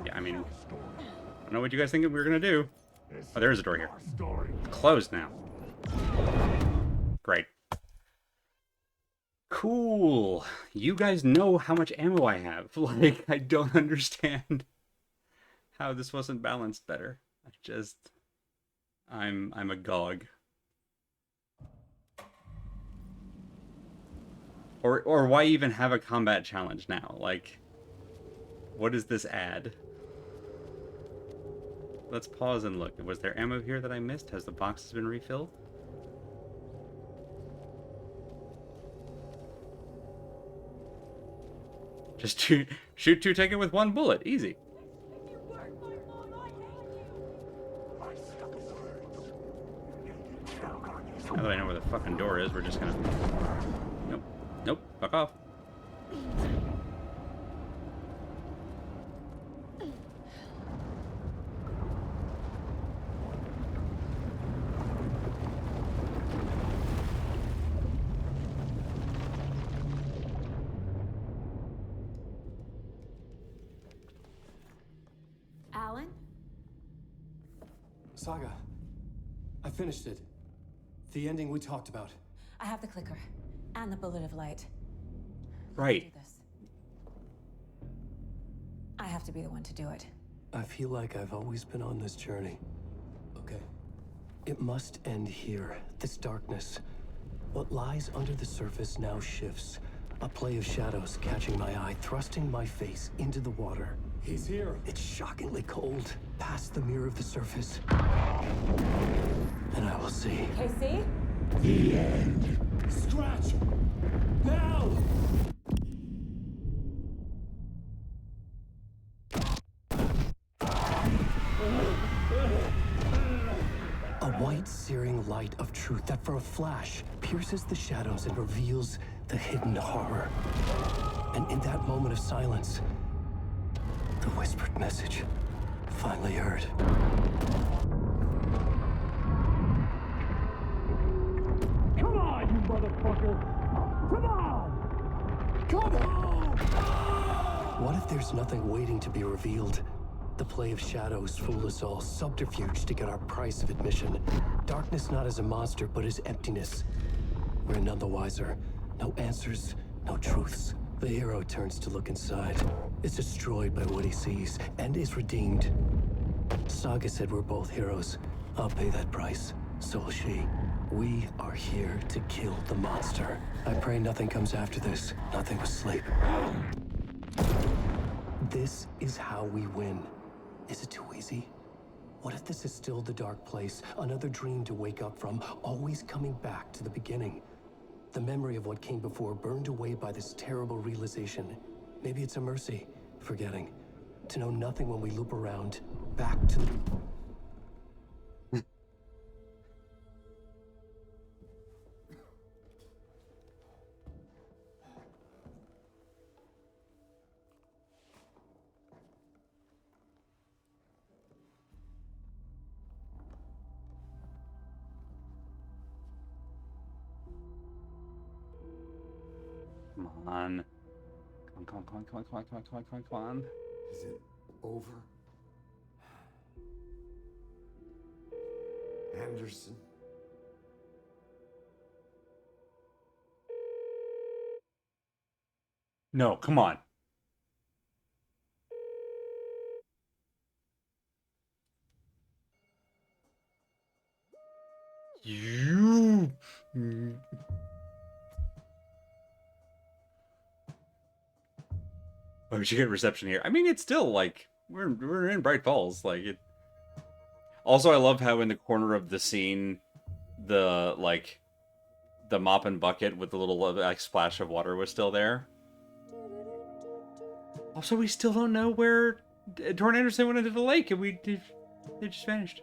Yeah, I mean, I don't know what you guys think we were gonna do. Oh, there is a door here. It's closed now. Great. Cool. You guys know how much ammo I have. Like, I don't understand how this wasn't balanced better. I'm agog. Or why even have a combat challenge now? Like, what does this add? Let's pause and look. Was there ammo here that I missed? Has the boxes been refilled? Just shoot 2, take it with 1 bullet. Easy. Now that I know where the fucking door is, we're just gonna... Nope. Nope. Fuck off. Alan? Saga, I finished it. The ending we talked about. I have the clicker and the bullet of light. Right. Do this. I have to be the one to do it. I feel like I've always been on this journey. Okay. It must end here. This darkness. What lies under the surface now shifts. A play of shadows catching my eye, thrusting my face into the water. He's here. It's shockingly cold. Past the mirror of the surface. And I will see. Casey? The end. Scratch! Now! A white, searing light of truth that for a flash pierces the shadows and reveals the hidden horror. And in that moment of silence, the whispered message finally heard. Come on, you motherfucker! Come on! Come on! What if there's nothing waiting to be revealed? The play of shadows fool us all, subterfuge to get our price of admission. Darkness not as a monster, but as emptiness. We're none the wiser. No answers, no truths. The hero turns to look inside, is destroyed by what he sees, and is redeemed. Saga said we're both heroes. I'll pay that price. So will she. We are here to kill the monster. I pray nothing comes after this. Nothing but sleep. This is how we win. Is it too easy? What if this is still the dark place? Another dream to wake up from, always coming back to the beginning. The memory of what came before burned away by this terrible realization. Maybe it's a mercy, forgetting. To know nothing when we loop around, back to the... Come on. Come on. Is it over? Anderson? No, come on. You... Why would you get reception here? I mean, it's still, like, we're in Bright Falls. Like, it... Also, I love how in the corner of the scene, the mop and bucket with the little, like, splash of water was still there. Also, we still don't know where Torn Anderson went into the lake, and they just vanished.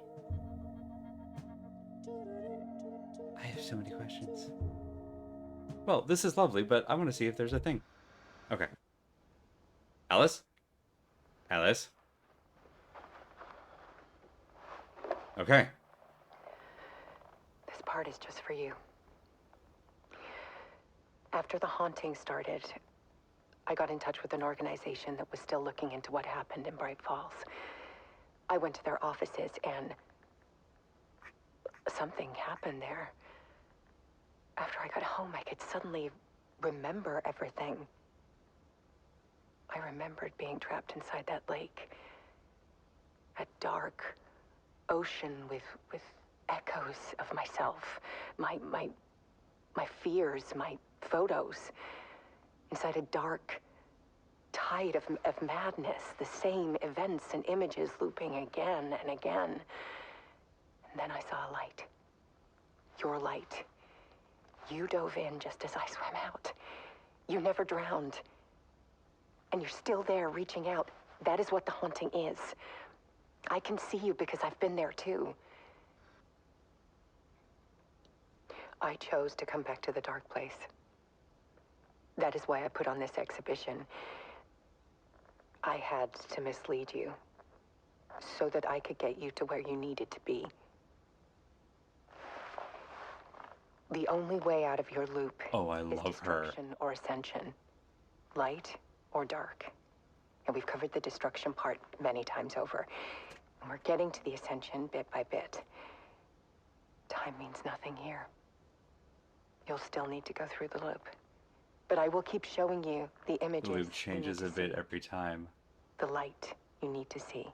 so many questions. Well, this is lovely, but I want to see if there's a thing. Okay. Alice? Alice? Okay. This part is just for you. After the haunting started, I got in touch with an organization that was still looking into what happened in Bright Falls. I went to their offices and something happened there. After I got home, I could suddenly remember everything. I remembered being trapped inside that lake. A dark ocean with echoes of myself. My fears, my photos. Inside a dark tide of madness. The same events and images looping again and again. And then I saw a light. Your light. You dove in just as I swam out. You never drowned. And you're still there reaching out. That is what the haunting is. I can see you because I've been there too. I chose to come back to the dark place. That is why I put on this exhibition. I had to mislead you so that I could get you to where you needed to be. The only way out of your loop is destruction or ascension. Light or dark. And we've covered the destruction part many times over. And we're getting to the ascension bit by bit. Time means nothing here. You'll still need to go through the loop. But I will keep showing you the images. The loop changes a bit every time. The light you need to see.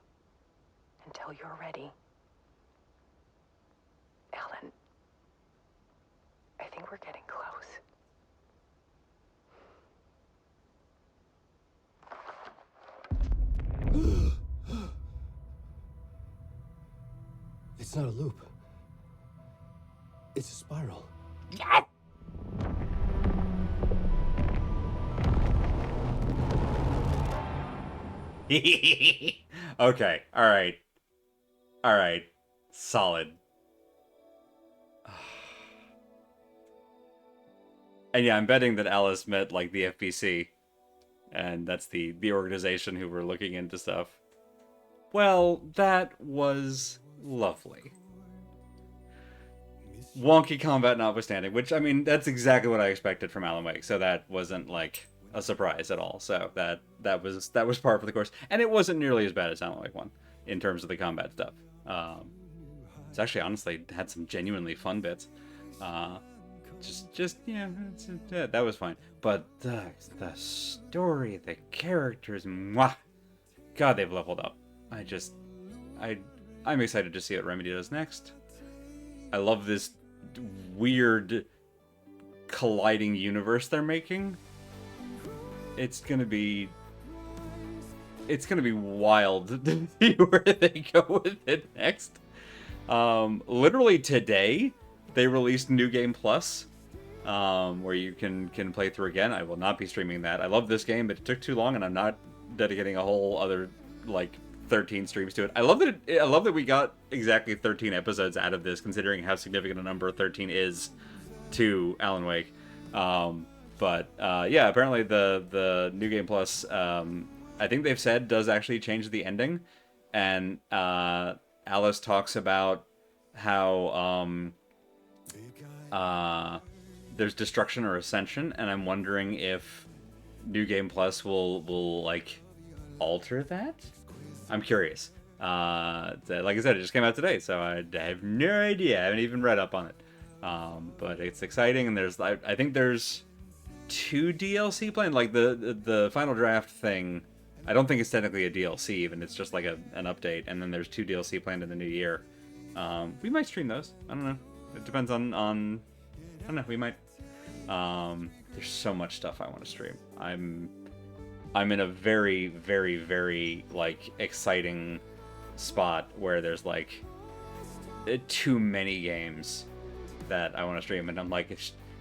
Until you're ready. Alan, I think we're getting close. It's not a loop. It's a spiral. Yes! Okay, alright. Alright. Solid. And yeah, I'm betting that Alice met, like, the FBC. And that's the organization who were looking into stuff. Well, that was lovely. Wonky combat notwithstanding, which, I mean, that's exactly what I expected from Alan Wake, so that wasn't, like, a surprise at all. So that was par for the course. And it wasn't nearly as bad as Alan Wake 1, in terms of the combat stuff. It's actually, honestly, had some genuinely fun bits. Yeah, that was fine. But the story, the characters, mwah! God, they've leveled up. I'm excited to see what Remedy does next. I love this weird colliding universe they're making. It's gonna be wild to see where they go with it next. Literally today, they released New Game Plus, where you can play through again. I will not be streaming that. I love this game, but it took too long, and I'm not dedicating a whole other, like, 13 streams to it. I love that we got exactly 13 episodes out of this, considering how significant a number 13 is to Alan Wake. Yeah, apparently the New Game Plus, I think they've said, does actually change the ending. And Alice talks about how there's destruction or ascension, and I'm wondering if New Game Plus will like alter that. I'm curious. Like I said, it just came out today, so I have no idea. I haven't even read up on it. But it's exciting, and I think there's 2 DLC planned. Like the final draft thing, I don't think it's technically a DLC even. It's just like an update, and then there's 2 DLC planned in the new year. We might stream those. I don't know. It depends on I don't know. We might. There's so much stuff I want to stream. I'm in a very, very, very, like, exciting spot where there's, like, too many games that I want to stream, and I'm like,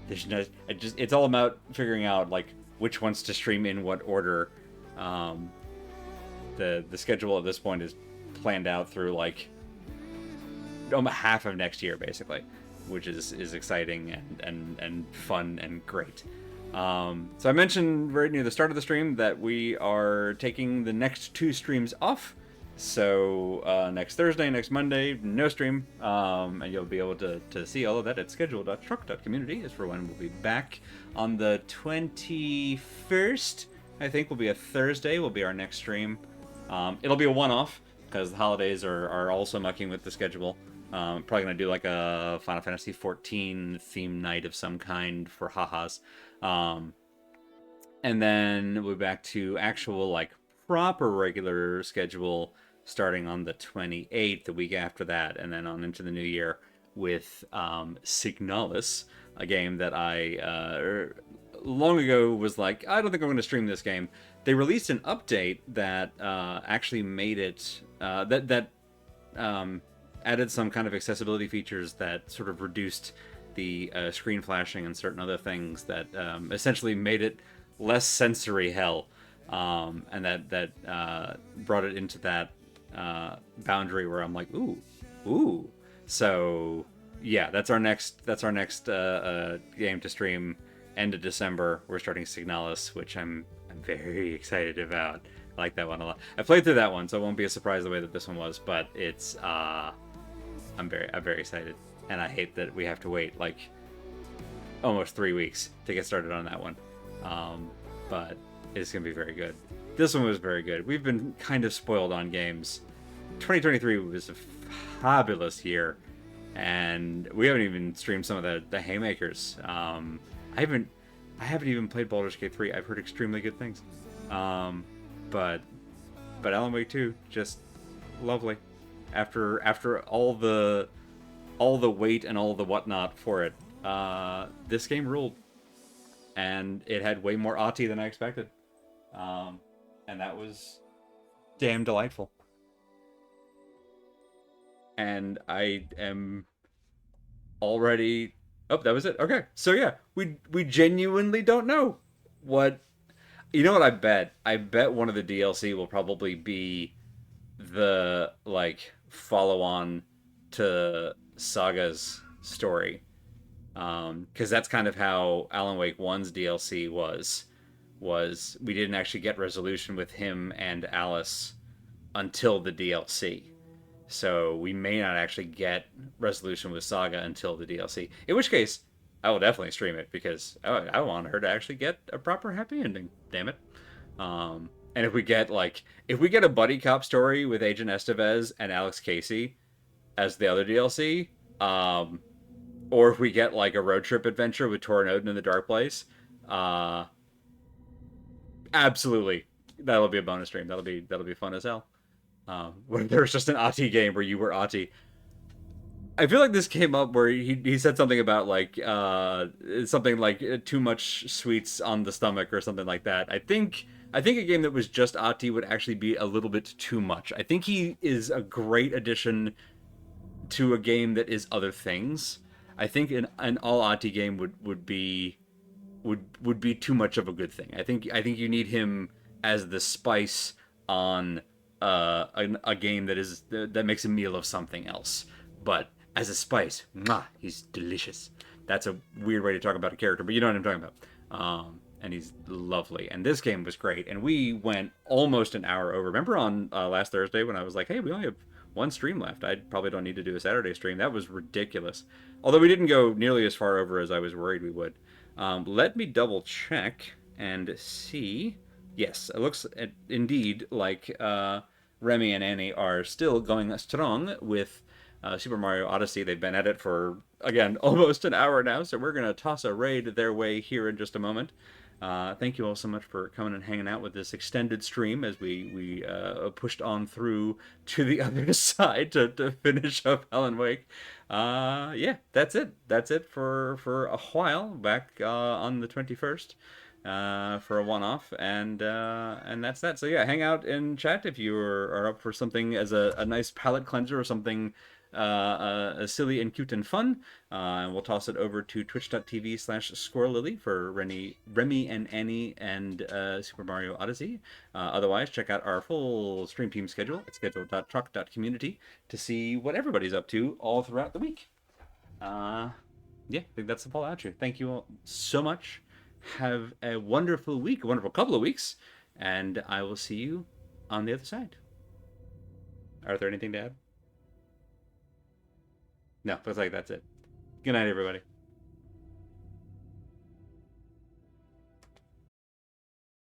it's all about figuring out, like, which ones to stream in what order. The schedule at this point is planned out through, like, half of next year, basically. which is exciting and fun and great. So I mentioned right near the start of the stream that we are taking the next 2 streams off. So next Thursday, next Monday, no stream, and you'll be able to see all of that at schedule.truck.community is for when we'll be back on the 21st. I think will be a Thursday, will be our next stream. It'll be a one-off, because the holidays are also mucking with the schedule. Probably going to do like a Final Fantasy XIV theme night of some kind for ha-has. And then we'll be back to actual, like, proper regular schedule starting on the 28th, the week after that, and then on into the new year with Signalis, a game that I long ago was like, I don't think I'm going to stream this game. They released an update that actually made it, that added some kind of accessibility features that sort of reduced the screen flashing and certain other things that essentially made it less sensory hell, and that brought it into that boundary where I'm like, ooh. So yeah, that's our next game to stream. End of December, we're starting Signalis, which I'm very excited about. I like that one a lot. I played through that one, so it won't be a surprise the way that this one was, but it's I'm very excited, and I hate that we have to wait like almost 3 weeks to get started on that one. But it's gonna be very good. This one was very good. We've been kind of spoiled on games. 2023 was a fabulous year, and we haven't even streamed some of the haymakers. I haven't even played Baldur's Gate 3. I've heard extremely good things. But Alan Wake 2, just lovely. After all the wait and all the whatnot for it, this game ruled, and it had way more Ahti than I expected, and that was damn delightful. And I am already. Oh, that was it. Okay, so yeah, we genuinely don't know what. You know what I bet? I bet one of the DLC will probably be the like follow-on to Saga's story, because that's kind of how Alan Wake 1's DLC was we didn't actually get resolution with him and Alice until the DLC. So we may not actually get resolution with Saga until the DLC. In which case, I will definitely stream it, because I want her to actually get a proper happy ending. Damn it. And if we get a buddy cop story with Agent Estevez and Alex Casey as the other DLC, or if we get like a road trip adventure with Tor and Odin in the Dark Place, absolutely, that'll be a bonus stream. That'll be fun as hell. When there's just an Ahti game where you were Ahti. I feel like this came up where he said something about like something like too much sweets on the stomach or something like that. I think a game that was just Ahti would actually be a little bit too much. I think he is a great addition to a game that is other things. I think an all Ahti game would be too much of a good thing. I think you need him as the spice on a game that makes a meal of something else. But as a spice, he's delicious. That's a weird way to talk about a character, but you know what I'm talking about. And he's lovely. And this game was great. And we went almost an hour over. Remember on last Thursday when I was like, hey, we only have one stream left. I probably don't need to do a Saturday stream. That was ridiculous. Although we didn't go nearly as far over as I was worried we would. Let me double check and see. Yes, it looks indeed like Remy and Annie are still going strong with Super Mario Odyssey. They've been at it for, again, almost an hour now, so we're going to toss a raid their way here in just a moment. Thank you all so much for coming and hanging out with this extended stream as we pushed on through to the other side to finish up Alan Wake. Yeah, that's it. That's it for a while back on the 21st. For a one-off, and that's that. So yeah, hang out in chat if you are up for something as a nice palate cleanser or something silly and cute and fun. And we'll toss it over to twitch.tv/SquirrelLily for Remy and Annie and Super Mario Odyssey. Otherwise, check out our full stream team schedule at schedule.truck.community to see what everybody's up to all throughout the week. Yeah, I think that's the Fallout outro. Thank you all so much. Have a wonderful week, a wonderful couple of weeks, and I will see you on the other side. Arthur, anything to add? No, looks like that's it. Good night, everybody.